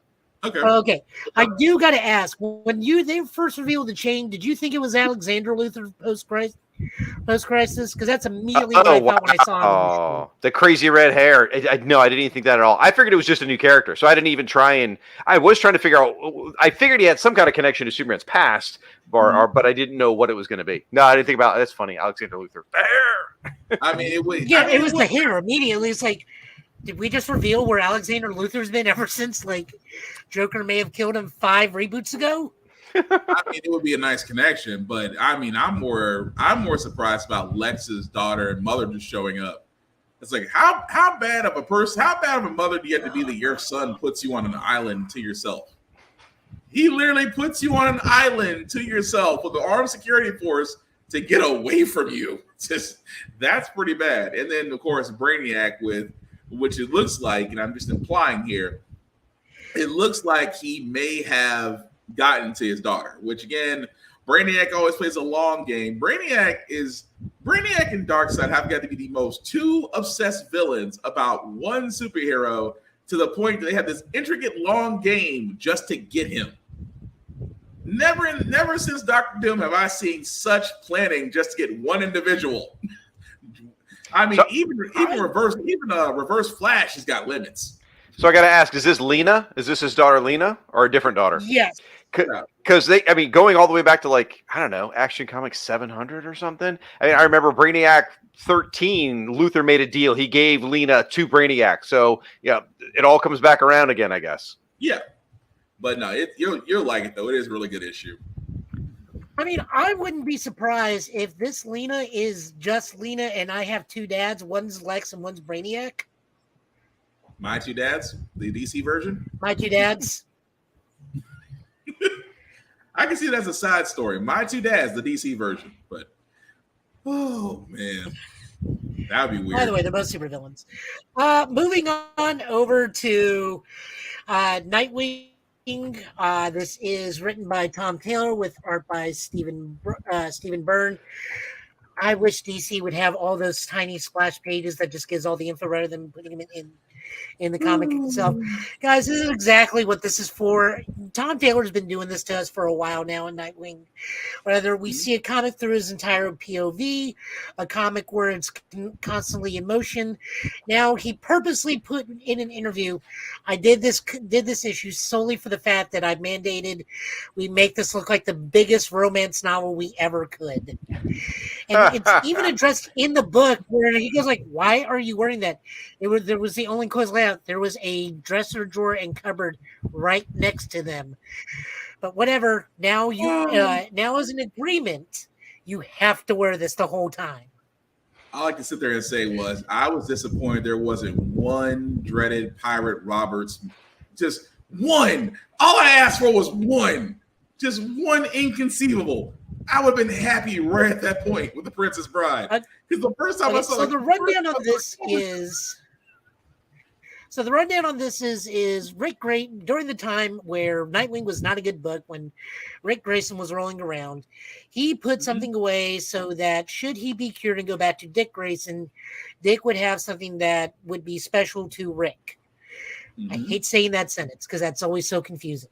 Okay. I do got to ask, when they first revealed the Chain, did you think it was Alexander Luthor post-crisis? Because that's immediately what I thought when I saw him. Oh, the crazy red hair. No, I didn't even think that at all. I figured it was just a new character, so I didn't even try and... I was trying to figure out... I figured he had some kind of connection to Superman's past, but I didn't know what it was going to be. No, I didn't think about it. That's funny. Alexander Luthor. The hair! I mean, it was... it was the hair immediately. It's like, did we just reveal where Alexander Luthor's been ever since, Joker may have killed him 5 reboots ago? I mean, it would be a nice connection, but I mean, I'm more surprised about Lex's daughter and mother just showing up. It's like, how bad of a mother do you have to be that your son puts you on an island to yourself? He literally puts you on an island to yourself with the armed security force to get away from you. That's pretty bad. And then, of course, Brainiac which it looks like, and I'm just implying here, it looks like he may have gotten to his daughter, which again, Brainiac always plays a long game. Brainiac and Darkseid have got to be the most two obsessed villains about one superhero, to the point that they have this intricate long game just to get him. Never since Dr. Doom have I seen such planning just to get one individual. I mean, even reverse Flash has got limits. So I got to ask: is this Lena? Is this his daughter Lena, or a different daughter? Yes. Because going all the way back to Action Comics 700 or something. I mean, I remember Brainiac 13. Luthor made a deal. He gave Lena to Brainiac. So yeah, it all comes back around again, I guess. Yeah, but no, you'll like it though. It is a really good issue. I mean, I wouldn't be surprised if this Lena is just Lena and I have 2 dads. One's Lex and one's Brainiac. My 2 dads? The DC version? My 2 dads. I can see it as a side story. My Two Dads, the DC version, but oh man, that'd be weird. By the way, they're both supervillains. Moving on over to Nightwing. This is written by Tom Taylor with art by Stephen Byrne. I wish DC would have all those tiny splash pages that just gives all the info rather than putting them in the comic itself. Guys, this is exactly what this is for. Tom Taylor's been doing this to us for a while now in Nightwing. Whether we see a comic through his entire POV, a comic where it's constantly in motion. Now, he purposely put in an interview, I did this issue solely for the fact that I mandated we make this look like the biggest romance novel we ever could. And it's even addressed in the book where he goes like, why are you wearing that? There was the only cause layout. There was a dresser drawer and cupboard right next to them. But whatever, now now as an agreement, you have to wear this the whole time. All I can sit there and say was I was disappointed there wasn't one dreaded Pirate Roberts. Just one. All I asked for was one. Just one inconceivable. I would have been happy right at that point with The Princess Bride. Because the first time I saw so the rundown on this is... So the rundown on this is Rick Grayson, during the time where Nightwing was not a good book, when Rick Grayson was rolling around, he put something away so that should he be cured and go back to Dick Grayson, Dick would have something that would be special to Rick. I hate saying that sentence because that's always so confusing.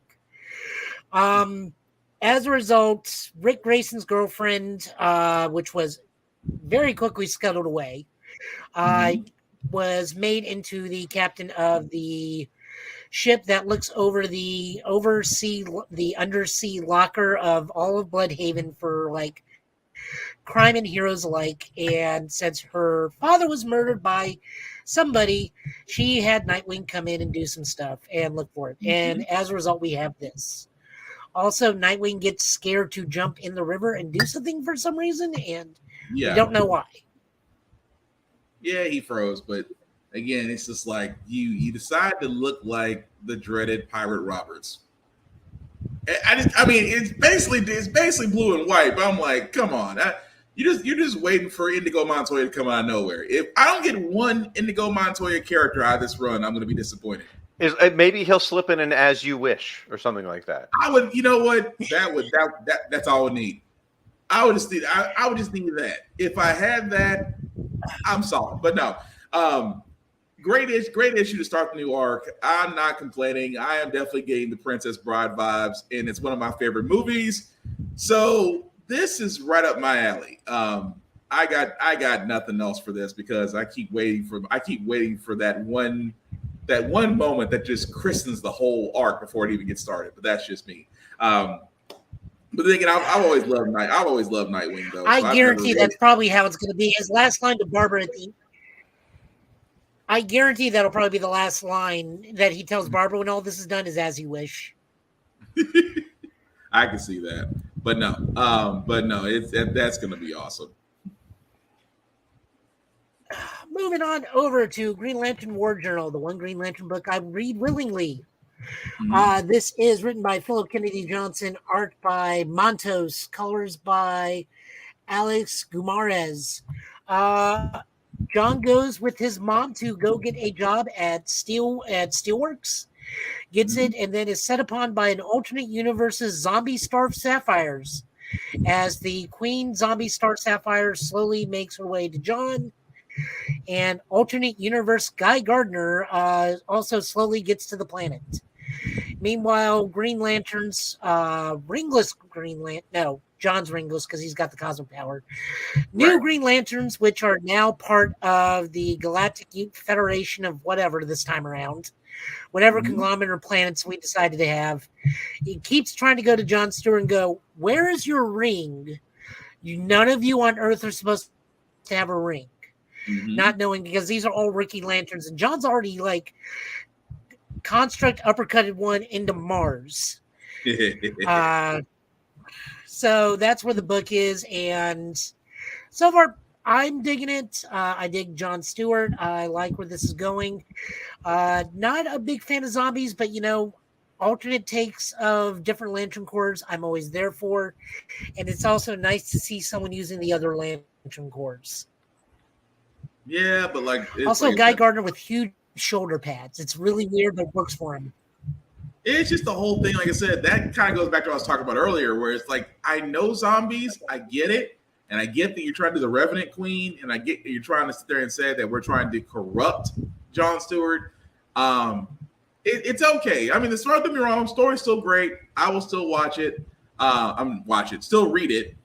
As a result, Rick Grayson's girlfriend, which was very quickly scuttled away, was made into the captain of the ship that looks over the undersea locker of all of Bloodhaven for like crime and heroes alike. And since her father was murdered by somebody, she had Nightwing come in and do some stuff and look for it. And as a result, we have this. Also, Nightwing gets scared to jump in the river and do something for some reason, and we don't know why. Yeah, he froze, but again, it's just like you decide to look like the dreaded Pirate Roberts. I mean, it's basically blue and white, but I'm like, come on, you're just waiting for Indigo Montoya to come out of nowhere. If I don't get one Indigo Montoya character out of this run, I'm going to be disappointed. Maybe he'll slip in an As You Wish or something like that. I would, you know what? That's all I would need. I would just need that. If I had that, I'm solid. But no, great issue to start the new arc. I'm not complaining. I am definitely getting the Princess Bride vibes, and it's one of my favorite movies. So this is right up my alley. I got nothing else for this because I keep waiting for that one moment that just christens the whole arc before it even gets started. But that's just me. But then again, I've always loved Nightwing, though. I guarantee that's probably how it's going to be. His last line to Barbara I guarantee that'll probably be the last line that he tells Barbara when all this is done is "As you wish." I can see that, but no, that's going to be awesome. Moving on over to Green Lantern War Journal, the one Green Lantern book I read willingly. This is written by Philip Kennedy Johnson, art by Montos, colors by Alex Gumarez. John goes with his mom to go get a job at Steelworks, gets it, and then is set upon by an alternate universe's zombie Star Sapphires. As the Queen Zombie Star Sapphire slowly makes her way to John, and alternate universe Guy Gardner also slowly gets to the planet. Meanwhile, Green Lantern's John's ringless because he's got the cosmic power. New Green Lanterns, which are now part of the Galactic Federation of whatever this time around, whatever conglomerate or planets we decided to have. He keeps trying to go to John Stewart and go, "Where is your ring? None of you on Earth are supposed to have a ring." Not knowing, because these are all rookie lanterns, and John's already like construct uppercutted one into Mars. So that's where the book is, and so far I'm digging it. I dig John Stewart. I like where this is going. Not a big fan of zombies, but alternate takes of different Lantern Corps, I'm always there for. And it's also nice to see someone using the other Lantern Corps. Yeah, but like Also, like Guy Gardner with huge shoulder pads. It's really weird, but it works for him. it's just the whole thing. Like I said, that kind of goes back to what I was talking about earlier, where it's like I know zombies, I get it, and I get that you're trying to do the Revenant Queen, and I get that you're trying to sit there and say that we're trying to corrupt Jon Stewart. It's okay. I mean, don't get me wrong, story's still great. I will still watch it. Still read it.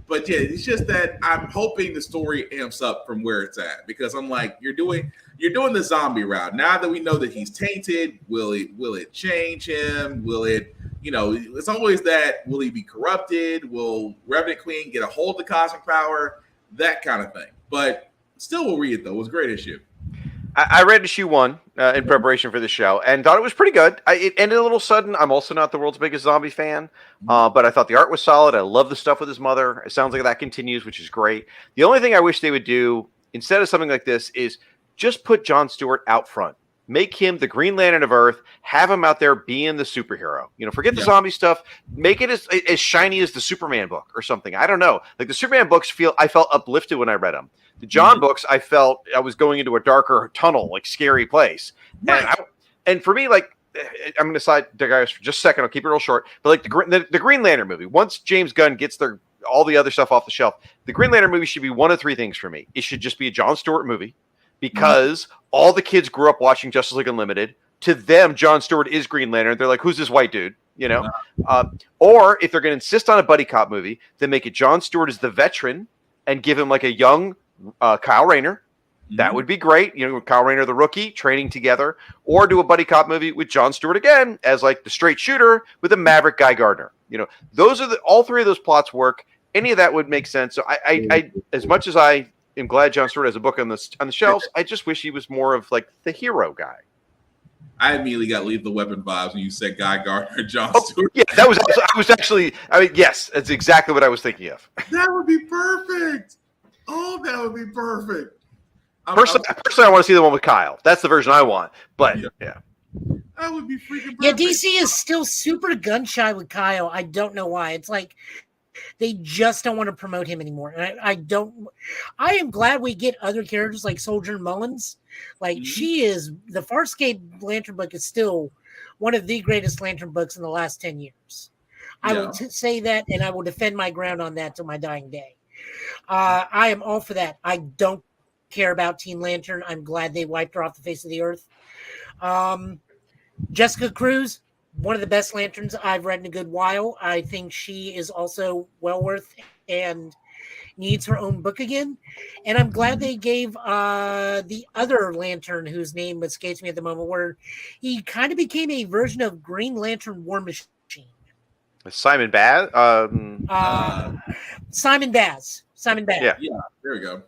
But yeah, it's just that I'm hoping the story amps up from where it's at, because I'm like, you're doing the zombie route. Now that we know that he's tainted, will it change him? Will it, it's always that, will he be corrupted? Will Revenant Queen get a hold of cosmic power? That kind of thing. But still will read it though. It was a great issue. I read issue 1 in preparation for the show and thought it was pretty good. It ended a little sudden. I'm also not the world's biggest zombie fan, but I thought the art was solid. I love the stuff with his mother. It sounds like that continues, which is great. The only thing I wish they would do instead of something like this is just put Jon Stewart out front. Make him the Green Lantern of Earth. Have him out there being the superhero. Forget the zombie stuff. Make it as shiny as the Superman book or something. I don't know. Like the Superman books I felt uplifted when I read them. The John books, I felt I was going into a darker tunnel, like scary place. Right. And for me, like, I'm going to digress for just a second. I'll keep it real short. But like the Green Lantern movie, once James Gunn gets all the other stuff off the shelf, the Green Lantern movie should be one of 3 things for me. It should just be a Jon Stewart movie, because all the kids grew up watching Justice League Unlimited. To them, Jon Stewart is Green Lantern. They're like, who's this white dude? Or if they're going to insist on a buddy cop movie, then make it Jon Stewart as the veteran and give him like a young Kyle Rayner. That would be great. Kyle Rayner, the rookie, training together. Or do a buddy cop movie with Jon Stewart again as like the straight shooter with a maverick Guy Gardner. Those are all 3 of those plots work. Any of that would make sense. So I as much as I am glad Jon Stewart has a book on the shelves, I just wish he was more of like the hero guy. I immediately got Lethal Weapon vibes when you said Guy Gardner, Jon Stewart. Yeah, yes, that's exactly what I was thinking of. That would be perfect. Oh, that would be perfect. Personally, I want to see the one with Kyle. That's the version I want. But yeah. That would be freaking perfect. Yeah, DC is still super gun shy with Kyle. I don't know why. It's like they just don't want to promote him anymore. And I am glad we get other characters like Soldier Mullins. Like she is, the Farscape Lantern book is still one of the greatest Lantern books in the last 10 years. I will say that, and I will defend my ground on that till my dying day. I am all for that. I don't care about Teen Lantern. I'm glad they wiped her off the face of the earth. Jessica Cruz, one of the best Lanterns I've read in a good while. I think she is also well worth and needs her own book again. And I'm glad they gave the other Lantern, whose name escapes me at the moment, where he kind of became a version of Green Lantern War Machine. Simon Baz? Simon Baz. Yeah, there we go.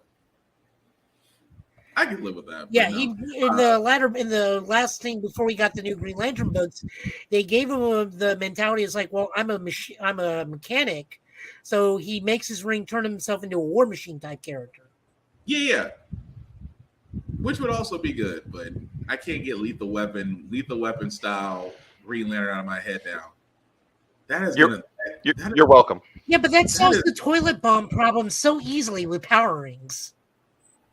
I could live with that. Yeah, he in the last thing before we got the new Green Lantern books, they gave him the mentality is like, well, I'm a mechanic, so he makes his ring turn himself into a war machine type character. Yeah, which would also be good, but I can't get Lethal Weapon style Green Lantern out of my head now. That is you're welcome. Yeah, but that solves the toilet bomb problem so easily with power rings.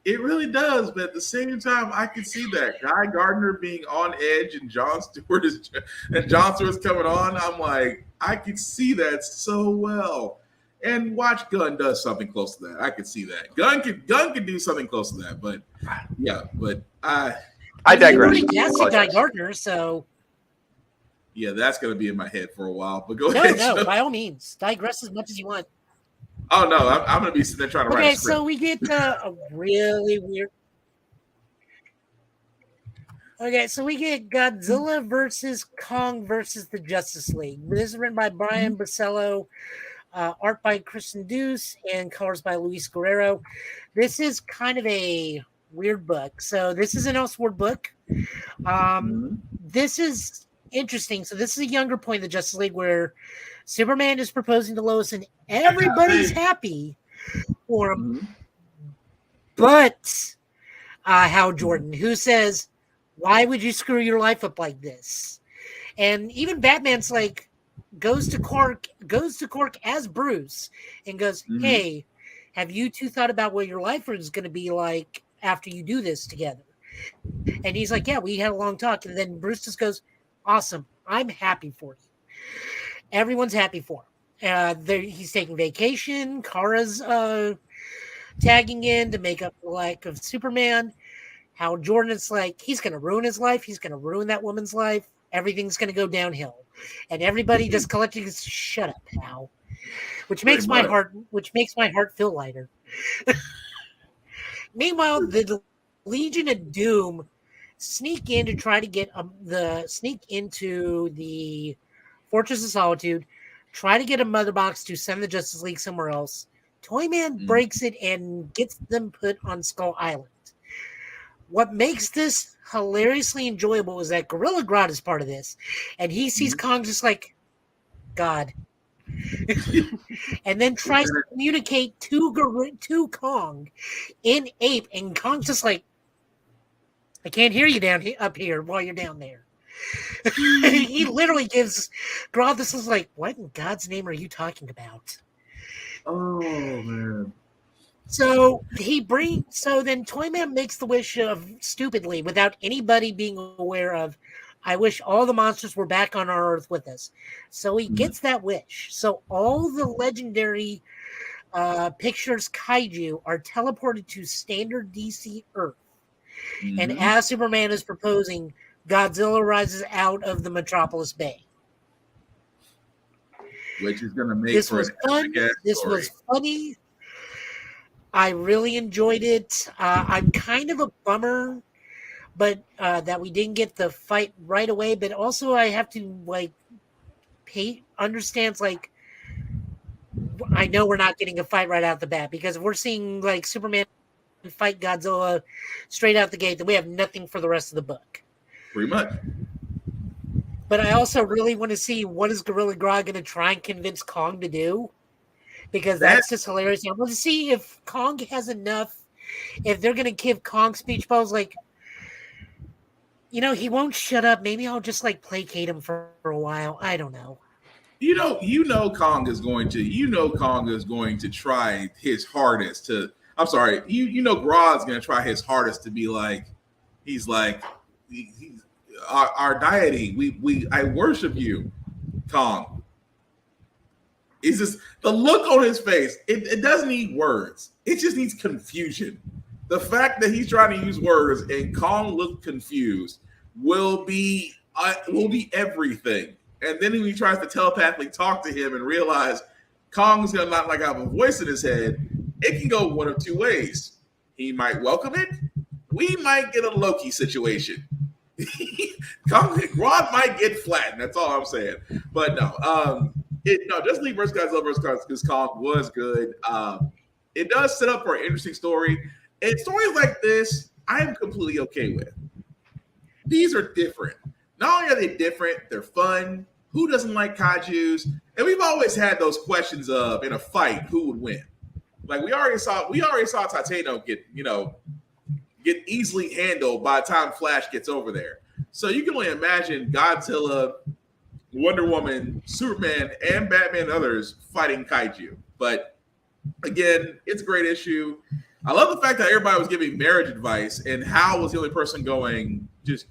It really does, but at the same time, I can see that Guy Gardner being on edge and Jon Stewart's coming on. I'm like, I can see that so well. And watch Gunn does something close to that. I could see that. Gunn could do something close to that, but yeah, but I digress. Yes, Guy Gardner, so yeah, that's gonna be in my head for a while. But go ahead. No, by all means, digress as much as you want. Oh no, I'm gonna be sitting there trying to write a script. Okay, so we get a really weird. Okay, so we get Godzilla versus Kong versus the Justice League. This is written by Brian Bracello, art by Kristen Deuce, and colors by Luis Guerrero. This is kind of a weird book. So this is an Elseworld book. This is interesting. So this is a younger point of the Justice League where Superman is proposing to Lois and everybody's happy for him. But Hal Jordan, who says, why would you screw your life up like this? And even Batman's like goes to Cork as Bruce and goes, Mhm. "Hey, have you two thought about what your life is going to be like after you do this together?" And he's like, "Yeah, we had a long talk." And then Bruce just goes, "Awesome, I'm happy for you." Everyone's happy for him. He's taking vacation. Kara's tagging in to make up the lack of Superman. How Jordan is like, he's going to ruin his life. He's going to ruin that woman's life. Everything's going to go downhill. And everybody just collectively goes, "Shut up, pal." Which makes my heart feel lighter. Meanwhile, the Legion of Doom sneak in to try to get into the Fortress of Solitude, try to get a mother box to send the Justice League somewhere else. Toyman breaks it and gets them put on Skull Island. What makes this hilariously enjoyable is that Gorilla Grodd is part of this, and he sees Kong just like, God. And then tries to communicate to Kong in ape, and Kong's just like, "I can't hear you up here while you're down there." He literally gives Grodd this is like, "What in God's name are you talking about?" Oh man. So then Toyman makes the wish of stupidly, without anybody being aware of, "I wish all the monsters were back on our Earth with us." So he gets that wish. So all the legendary pictures kaiju are teleported to standard DC Earth. And as Superman is proposing, Godzilla rises out of the Metropolis Bay. Which is going to make This for was an fun. epic-ass This story. was funny. I really enjoyed it. I'm kind of a bummer, but that we didn't get the fight right away. But also, I have to understands I know we're not getting a fight right out the bat, because if we're seeing like Superman fight Godzilla straight out the gate, then we have nothing for the rest of the book. Pretty much. But I also really want to see what is Gorilla Grodd going to try and convince Kong to do, because that's just hilarious. I want to see if Kong has enough, if they're going to give Kong speech bubbles like, he won't shut up. Maybe I'll just placate him for a while. I don't know. Kong is going to try his hardest to. I'm sorry, Grodd's going to try his hardest to be like, he's our deity. I worship you, Kong. It's just the look on his face. It doesn't need words. It just needs confusion. The fact that he's trying to use words and Kong looks confused will be everything. And then when he tries to telepathically talk to him and realize Kong's gonna not have a voice in his head, it can go one of two ways. He might welcome it. We might get a Loki situation. Grodd might get flattened. That's all I'm saying. But no, Justice League vs. Godzilla vs. Kong was good. It does set up for an interesting story. And stories like this, I'm completely okay with. These are different. Not only are they different, they're fun. Who doesn't like kaijus? And we've always had those questions of, in a fight, who would win? Like we already saw Titano get easily handled by the time Flash gets over there. So you can only imagine Godzilla, Wonder Woman, Superman, and Batman and others fighting kaiju. But again, it's a great issue. I love the fact that everybody was giving marriage advice, and Hal was the only person going, just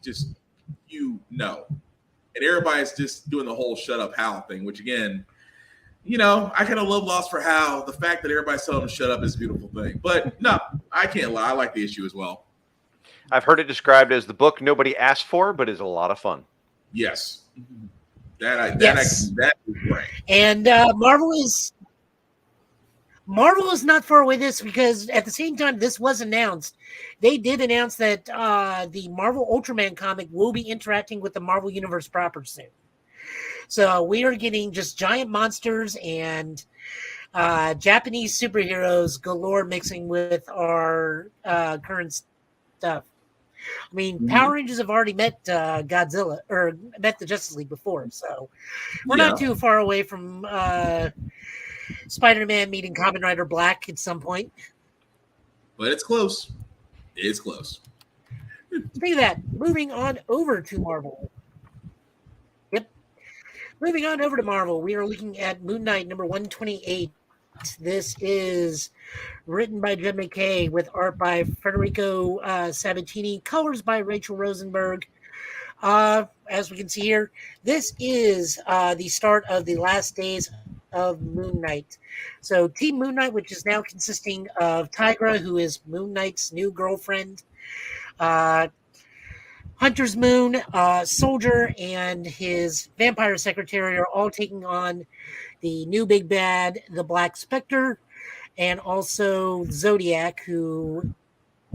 and everybody's just doing the whole shut up Hal thing, which again, I kind of love lost for Hal. The fact that everybody's telling him to shut up is a beautiful thing. But no, I can't lie. I like the issue as well. I've heard it described as the book nobody asked for, but is a lot of fun. Yes. That is great. And Marvel is not far away this, because at the same time this was announced, they did announce that the Marvel Ultraman comic will be interacting with the Marvel Universe proper soon. So we are getting just giant monsters and Japanese superheroes galore mixing with our current stuff. I mean, Power Rangers have already met Godzilla, or met the Justice League before, so we're not too far away from Spider-Man meeting Kamen Rider Black at some point. But it's close. It's close. Speaking of that, moving on over to Marvel. Yep. Moving on over to Marvel, we are looking at Moon Knight number 128. This is written by Jed McKay with art by Federico Sabatini, colors by Rachel Rosenberg. As we can see here, this is the start of the last days of Moon Knight. So Team Moon Knight, which is now consisting of Tigra, who is Moon Knight's new girlfriend, Hunter's Moon, Soldier, and his vampire secretary are all taking on the new big bad, the Black Spectre, and also Zodiac, who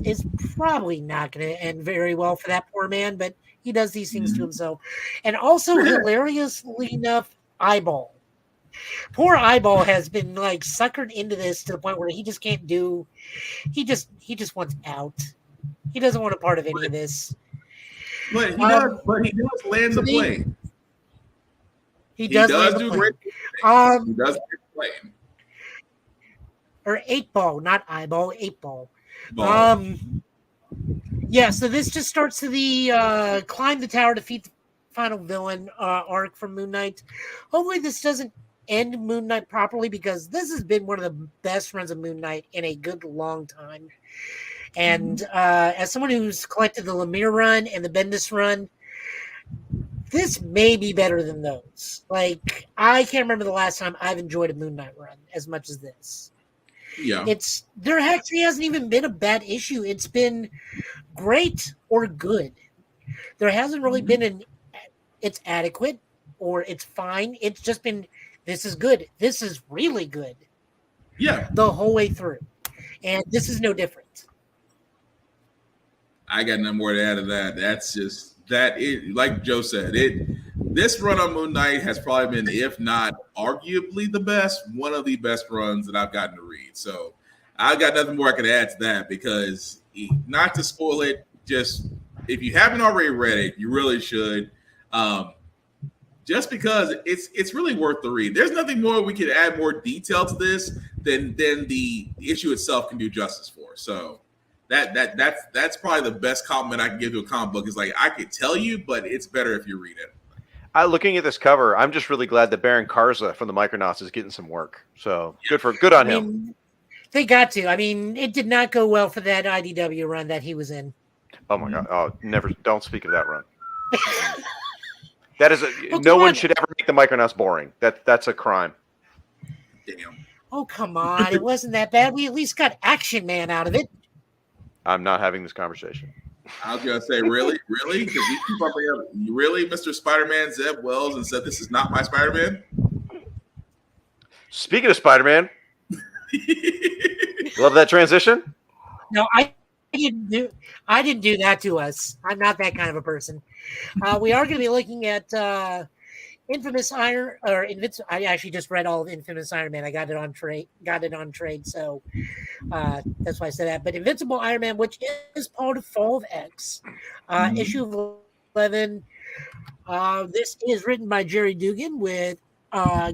is probably not going to end very well for that poor man, but he does these things to himself. And also, hilariously enough, Eyeball. Poor Eyeball has been like suckered into this to the point where he just can't do. He just wants out. He doesn't want a part of any of this. But he does. But he does land the plane. He does do great. He does land the plane. Or 8-ball, not Eyeball, 8-ball. Ball. Yeah, so this just starts to the climb the tower, defeat the final villain arc from Moon Knight. Hopefully this doesn't end Moon Knight properly, because this has been one of the best runs of Moon Knight in a good long time. And as someone who's collected the Lemire run and the Bendis run, this may be better than those. Like, I can't remember the last time I've enjoyed a Moon Knight run as much as this. Yeah. There actually hasn't even been a bad issue. It's been great or good. There hasn't really been it's adequate or it's fine. It's just been, this is good. This is really good. Yeah. The whole way through. And this is no different. I got nothing more to add to that. That's just that it, like Joe said, this run on Moon Knight has probably been, if not arguably the best, one of the best runs that I've gotten to read. So I got nothing more I could add to that, because not to spoil it, just if you haven't already read it, you really should. Just because it's really worth the read. There's nothing more we could add more detail to this than the issue itself can do justice for. So that's probably the best compliment I can give to a comic book, is like, I could tell you, but it's better if you read it. Looking at this cover, I'm just really glad that Baron Karza from the Micronauts is getting some work. So good on him. They got to. I mean, it did not go well for that IDW run that he was in. Oh my God! Oh, never! Don't speak of that run. That is no one should ever make the Micronauts boring. That's a crime. Damn. Oh, come on! It wasn't that bad. We at least got Action Man out of it. I'm not having this conversation. I was gonna say, really? Because you keep up with really, Mr. Spider-Man Zeb Wells, and said this is not my Spider-Man. Speaking of Spider-Man, love that transition. No, I didn't do that to us. I'm not that kind of a person. We are going to be looking at Infamous Iron or Invincible. I actually just read all of Infamous Iron Man. I got it on trade, so that's why I said that. But Invincible Iron Man, which is part of Fall of X, issue of 11. This is written by Jerry Dugan with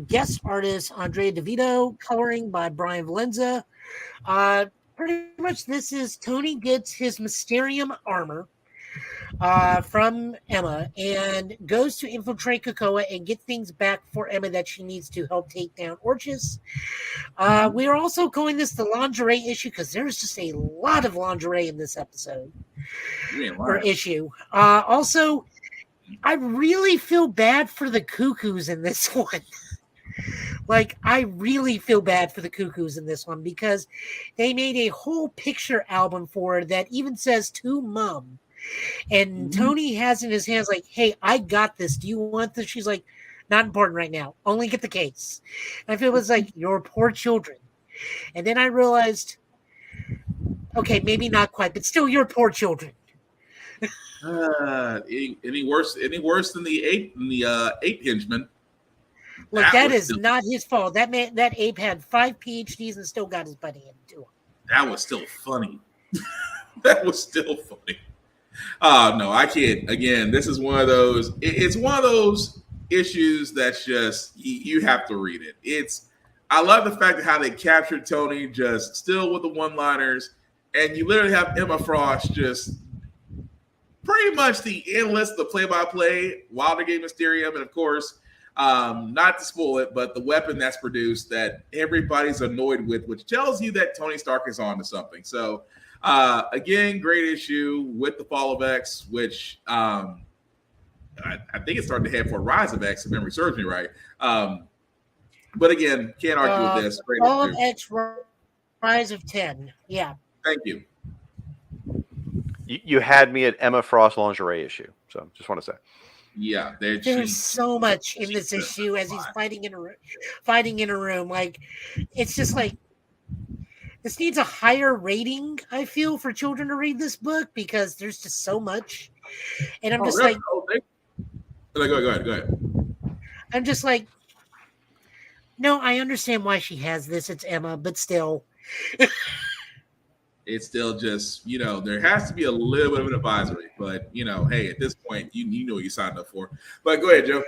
guest artist Andrea DeVito, coloring by Brian Valenza. Pretty much this is Tony gets his Mysterium armor from Emma and goes to infiltrate Krakoa and get things back for Emma that she needs to help take down Orchis. We are also calling this the lingerie issue because there's just a lot of lingerie in this episode or issue. Also, I really feel bad for the Cuckoos in this one. Like, I really feel bad for the Cuckoos in this one because they made a whole picture album for her that even says to Mom. And Tony has in his hands like, hey, I got this. Do you want this? She's like, not important right now. Only get the case. And I feel it's like, your poor children. And then I realized, okay, maybe not quite, but still your poor children. Any worse than the ape henchman? Look, that is not his fault. That ape had 5 PhDs and still got his buddy into him. That was still funny. That was still funny. No, I can't. Again, this is one of those. It's one of those issues that's just you have to read it. I love the fact of how they captured Tony just still with the one-liners, and you literally have Emma Frost just pretty much the analyst, the play-by-play, Wilder Game Mysterium, and of course, Not to spoil it, but the weapon that's produced that everybody's annoyed with, which tells you that Tony Stark is on to something. So, again, great issue with the fall of X, which I think it started to head for Rise of X, if memory serves me right. But again, can't argue with this. Great Fall of issue. X, Rise of 10. Yeah. Thank you. You had me at Emma Frost lingerie issue. So just want to say. Yeah, there's so much in this issue as he's fighting in a room. Like, it's just like this needs a higher rating, I feel, for children to read this book because there's just so much. And I'm just really? like, Go ahead. I'm just like, no, I understand why she has this. It's Emma, but still. It's still just, there has to be a little bit of an advisory. But, hey, at this point, you know what you signed up for. But go ahead, Joe.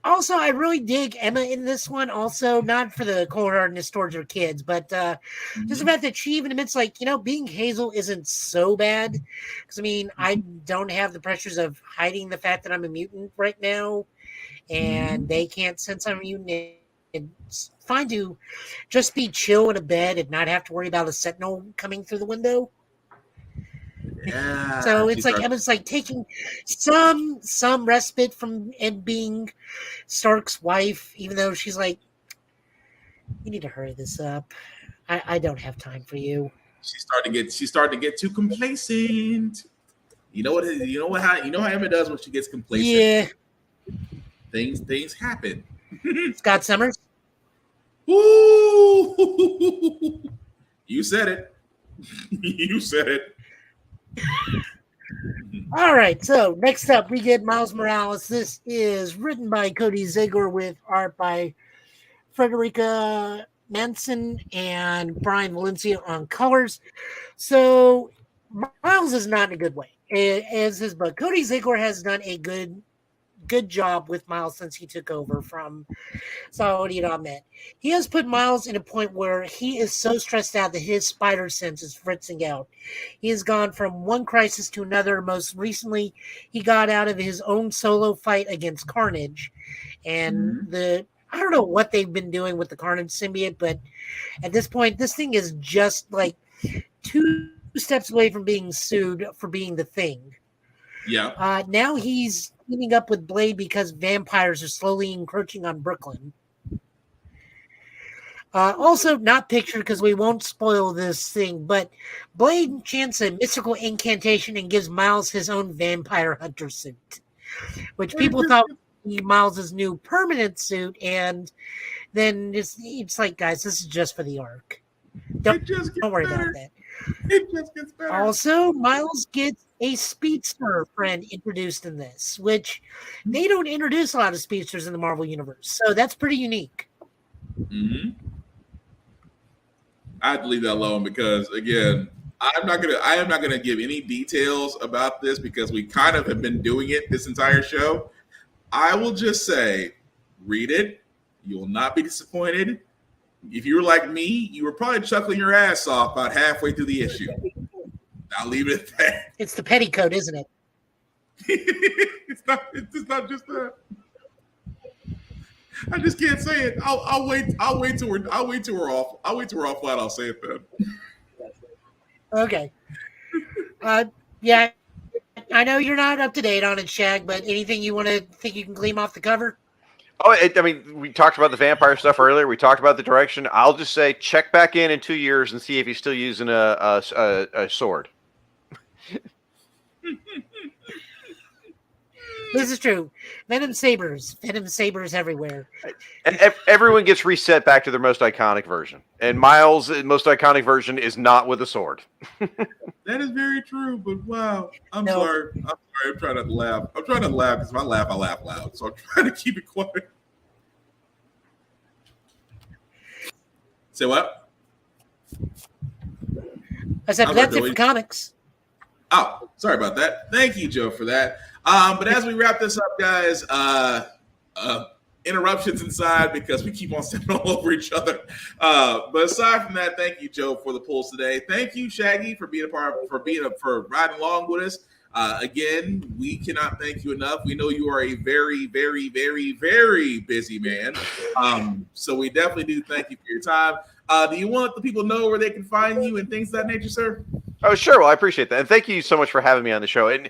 Also, I really dig Emma in this one. Also, not for the cold-heartedness towards her kids, but just the fact that she even admits, like, being Hazel isn't so bad. Because, I mean, I don't have the pressures of hiding the fact that I'm a mutant right now. And they can't sense I'm a mutant. It's fine to just be chill in a bed and not have to worry about a sentinel coming through the window. Yeah, so it's like Emma's like taking some respite from and being Stark's wife, even though she's like, you need to hurry this up. I don't have time for you. She's starting to get too complacent. You know how Emma does when she gets complacent. Yeah. Things happen. Scott Summers. Ooh, you said it. You said it. All right, so next up we get Miles Morales. This is written by Cody Ziegler with art by Frederica Manson and Brian Valencia on colors. So Miles is not in a good way as his book. Cody Ziegler has done a good job with Miles since he took over from Saudi Ahmed. He has put Miles in a point where he is so stressed out that his spider sense is fritzing out. He has gone from one crisis to another. Most recently, he got out of his own solo fight against Carnage. And I don't know what they've been doing with the Carnage symbiote, but at this point, this thing is just like 2 steps away from being sued for being the Thing. Yeah. Now he's teaming up with Blade because vampires are slowly encroaching on Brooklyn. Also, not pictured because we won't spoil this thing, but Blade chants a mystical incantation and gives Miles his own vampire hunter suit, which people thought would be Miles' new permanent suit, and then it's like, guys, this is just for the arc. Don't worry about that. It just gets better. Also, Miles gets a speedster friend introduced in this, which they don't introduce a lot of speedsters in the Marvel Universe. So that's pretty unique. I'd leave that alone because, again, I am not gonna give any details about this because we kind of have been doing it this entire show. I will just say, read it. You will not be disappointed. If you were like me, you were probably chuckling your ass off about halfway through the issue. I'll leave it at that. It's the petticoat, isn't it? It's not just that. I just can't say it. I'll wait till we're off. I'll wait till we're off flat. I'll say it then. Okay. Yeah. I know you're not up to date on it, Shag, but anything you want to think you can glean off the cover? Oh, I mean, we talked about the vampire stuff earlier. We talked about the direction. I'll just say check back in 2 years and see if he's still using a sword. This is true. Venom sabers everywhere. And everyone gets reset back to their most iconic version. And Miles' most iconic version is not with a sword. That is very true, but wow. I'm sorry. I'm trying not to laugh. I'm trying not to laugh because if I laugh loud. So I'm trying to keep it quiet. Say what? I said, but that's it for comics. Oh, sorry about that. Thank you, Joe, for that. But as we wrap this up, guys, interruptions inside because we keep on stepping all over each other. But aside from that, thank you, Joe, for the pulls today. Thank you, Shaggy, for being for riding along with us. Again, we cannot thank you enough. We know you are a very, very, very, very busy man. So we definitely do thank you for your time. Do you want the people to know where they can find you and things of that nature, sir? Oh, sure. Well, I appreciate that. And thank you so much for having me on the show. And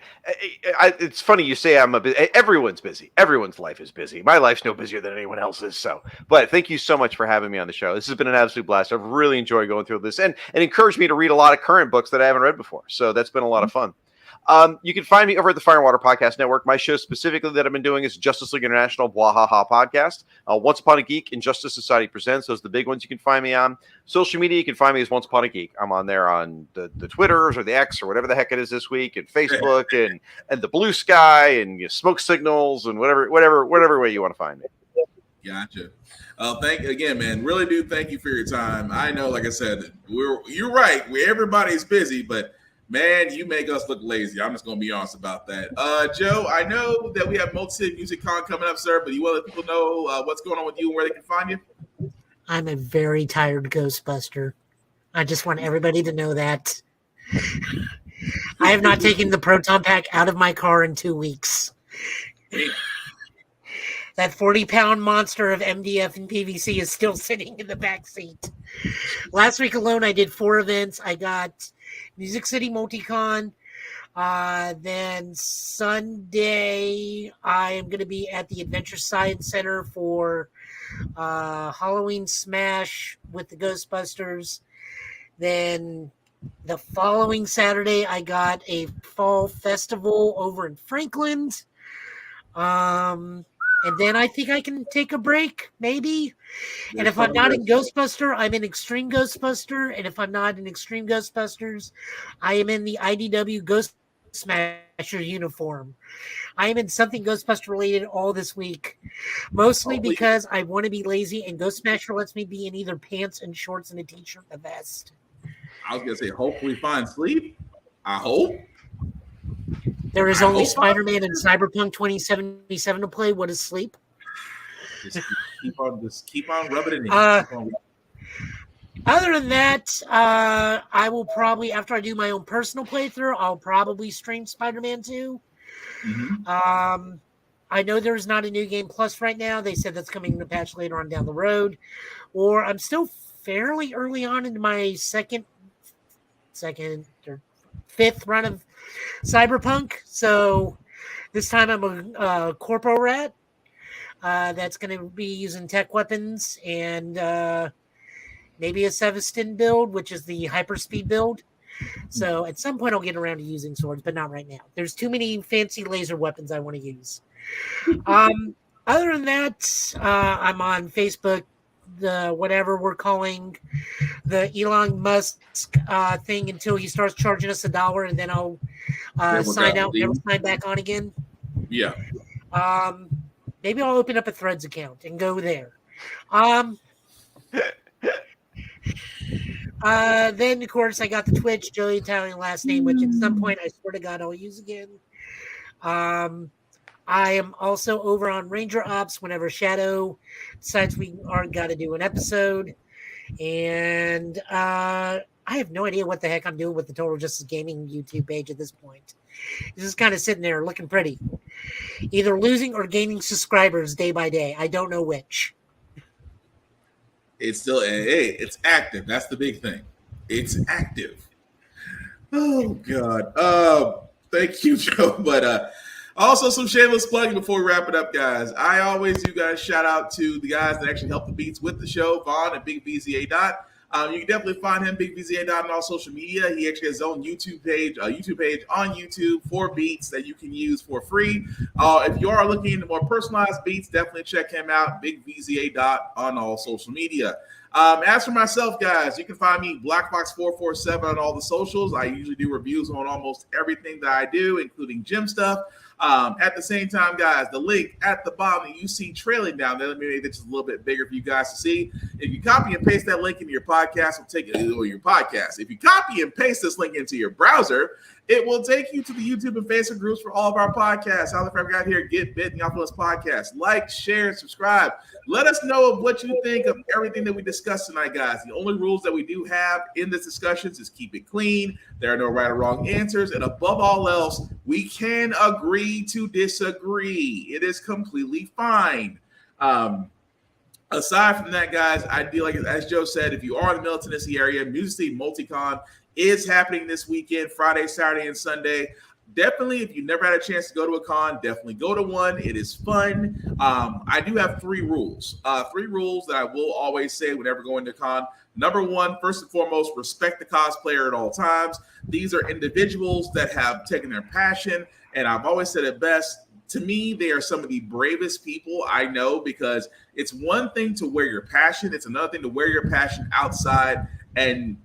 it's funny you say everyone's busy. Everyone's life is busy. My life's no busier than anyone else's. But thank you so much for having me on the show. This has been an absolute blast. I've really enjoyed going through this and encouraged me to read a lot of current books that I haven't read before. So that's been a lot of fun. You can find me over at the Fire and Water Podcast Network. My show specifically that I've been doing is Justice League International Bwahaha Podcast. Once Upon a Geek and Justice Society Presents. Those are the big ones you can find me on. Social media, you can find me as Once Upon a Geek. I'm on there on the Twitters or the X or whatever the heck it is this week, and Facebook and the Blue Sky and smoke signals and whatever way you want to find me. Gotcha. Thank you again, man. Really do thank you for your time. I know, like I said, you're right. Everybody's busy, but man, you make us look lazy. I'm just going to be honest about that. Joe, I know that we have Multi-City Music Con coming up, sir, but you want to let people know what's going on with you and where they can find you? I'm a very tired Ghostbuster. I just want everybody to know that. I have not taken the Proton Pack out of my car in 2 weeks. That 40-pound monster of MDF and PVC is still sitting in the back seat. Last week alone, I did 4 events. I got Music City Multicon. Then Sunday, I am going to be at the Adventure Science Center for Halloween Smash with the Ghostbusters. Then the following Saturday, I got a fall festival over in Franklin. And then I think I can take a break, maybe. And if I'm not in Ghostbuster, I'm in Extreme Ghostbuster. And if I'm not in Extreme Ghostbusters, I am in the IDW Ghost Smasher uniform. I am in something Ghostbuster related all this week, mostly because I want to be lazy, and Ghost Smasher lets me be in either pants and shorts and a t-shirt and a vest. I was going to say, hopefully find sleep. I hope. There is only Spider-Man and Cyberpunk 2077 to play. What is sleep? Just keep on rubbing it in. Other than that, I will probably, after I do my own personal playthrough, I'll probably stream Spider-Man 2. Mm-hmm. I know there's not a New Game Plus right now. They said that's coming in a patch later on down the road. Or I'm still fairly early on into my second or fifth run of Cyberpunk. So this time I'm a Corpo Rat that's going to be using tech weapons and maybe a Sevestin build, which is the hyperspeed build. So at some point I'll get around to using swords, but not right now. There's too many fancy laser weapons I want to use. Other than that, I'm on Facebook, the whatever we're calling the Elon Musk thing until he starts charging us $1, and then I'll sign out, never sign back on again. Yeah. Maybe I'll open up a Threads account and go there. Then of course I got the Twitch, Joey Italian last name, which at some point I swear to God I'll use again. I am also over on Ranger Ops whenever Shadow decides we aren't got to do an episode. And I have no idea what the heck I'm doing with the Total Justice Gaming YouTube page at this point. It's just kind of sitting there looking pretty. Either losing or gaining subscribers day by day. I don't know which. It's still, hey, it's active. That's the big thing. It's active. Oh, God. Thank you, Joe. But also some shameless plugging before we wrap it up, guys. I always do guys shout out to the guys that actually help the beats with the show, Vaughn and Big VZA Dot. You can definitely find him, Big VZA Dot, on all social media. He actually has his own YouTube page on YouTube for beats that you can use for free. If you are looking into more personalized beats, definitely check him out, Big VZA Dot, on all social media. As for myself, guys, you can find me BlackFox447 on all the socials. I usually do reviews on almost everything that I do, including gym stuff. At the same time, guys, the link at the bottom that you see trailing down there, let me make it just a little bit bigger for you guys to see. If you copy and paste that link into your podcast, it'll take it to your podcast. If you copy and paste this link into your browser, It will take you to the YouTube and Facebook groups for all of our podcasts. How the Forever Got Here, Get Bit, and Y'all Podcast. Like, share, subscribe. Let us know of what you think of everything that we discussed tonight, guys. The only rules that we do have in this discussions is keep it clean. There are no right or wrong answers. And above all else, we can agree to disagree. It is completely fine. Aside from that, guys, I do like, as Joe said, if you are in the Middle Tennessee area, Music City Multicon is happening this weekend, Friday, Saturday, and Sunday. Definitely, if you've never had a chance to go to a con, definitely go to one. It is fun. I do have 3 rules. 3 rules that I will always say whenever going to con. Number 1, first and foremost, respect the cosplayer at all times. These are individuals that have taken their passion, and I've always said it best. To me, they are some of the bravest people I know, because it's one thing to wear your passion. It's another thing to wear your passion outside and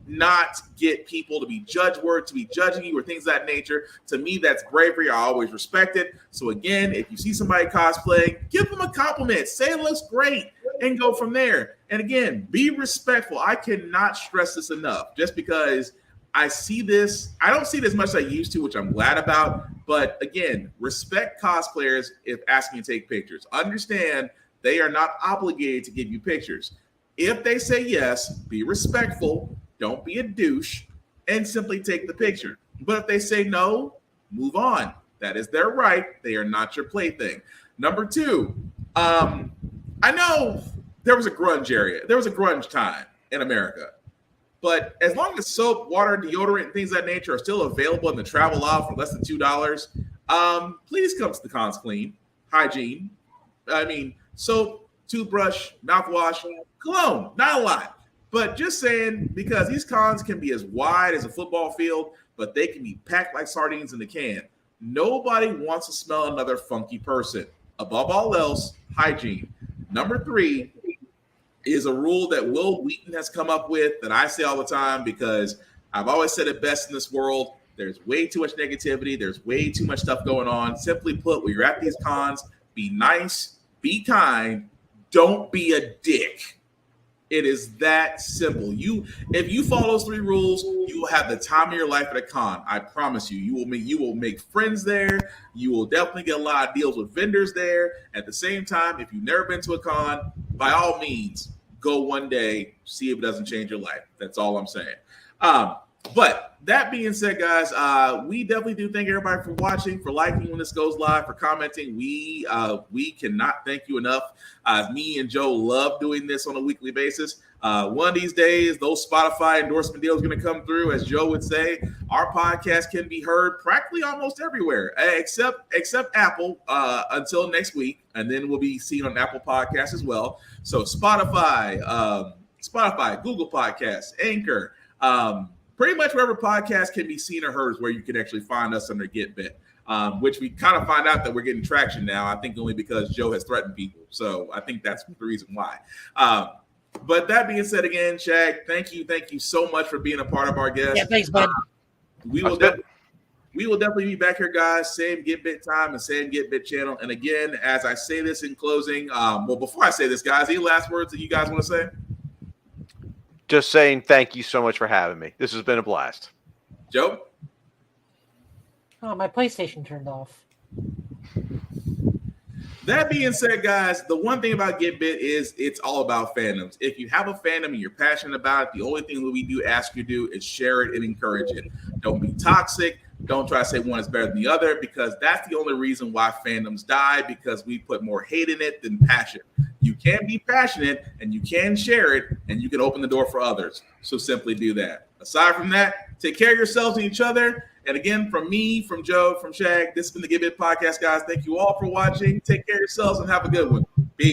not get people to be judging you or things of that nature. To me, that's bravery. I always respect it. So again, if you see somebody cosplaying, give them a compliment. Say it looks great and go from there. And again, be respectful. I cannot stress this enough. Just because I see this, I don't see it as much as I used to, which I'm glad about. But again, respect cosplayers if asking you to take pictures. Understand they are not obligated to give you pictures. If they say yes, be respectful. Don't be a douche and simply take the picture. But if they say no, move on. That is their right. They are not your plaything. Number 2, I know there was a grunge area. There was a grunge time in America. But as long as soap, water, deodorant, and things of that nature are still available in the travel aisle for less than $2, please come to the cons clean. Hygiene. I mean, soap, toothbrush, mouthwash, cologne, not a lot. But just saying, because these cons can be as wide as a football field, but they can be packed like sardines in a can. Nobody wants to smell another funky person. Above all else, hygiene. Number 3 is a rule that Will Wheaton has come up with that I say all the time, because I've always said it best in this world. There's way too much negativity. There's way too much stuff going on. Simply put, when you're at these cons, be nice, be kind, don't be a dick. It is that simple. If you follow those 3 rules, you will have the time of your life at a con. I promise you. You will make friends there. You will definitely get a lot of deals with vendors there. At the same time, if you've never been to a con, by all means, go one day, see if it doesn't change your life. That's all I'm saying. But that being said, guys, we definitely do thank everybody for watching, for liking when this goes live, for commenting. We cannot thank you enough. Me and Joe love doing this on a weekly basis. One of these days, those Spotify endorsement deals are going to come through. As Joe would say, our podcast can be heard practically almost everywhere, except Apple until next week, and then we'll be seen on Apple Podcasts as well. So Spotify, Google Podcasts, Anchor, pretty much wherever podcasts can be seen or heard is where you can actually find us under Get Bit, which we kind of find out that we're getting traction now. I think only because Joe has threatened people. So I think that's the reason why. But that being said, again, Shag, thank you so much for being a part of our guest. Yeah, thanks, bud. We will definitely be back here, guys. Same Get Bit time and same Get Bit channel. And again, as I say this in closing, before I say this, guys, any last words that you guys want to say? Just saying thank you so much for having me. This has been a blast. Joe? Oh, my PlayStation turned off. That being said, guys, the one thing about Get Bit is it's all about fandoms. If you have a fandom and you're passionate about it, the only thing that we do ask you to do is share it and encourage it. Don't be toxic. Don't try to say one is better than the other, because that's the only reason why fandoms die, because we put more hate in it than passion. You can be passionate and you can share it and you can open the door for others. So simply do that. Aside from that, take care of yourselves and each other. And again, from me, from Joe, from Shag, this has been the Get Bit Podcast, guys. Thank you all for watching. Take care of yourselves and have a good one.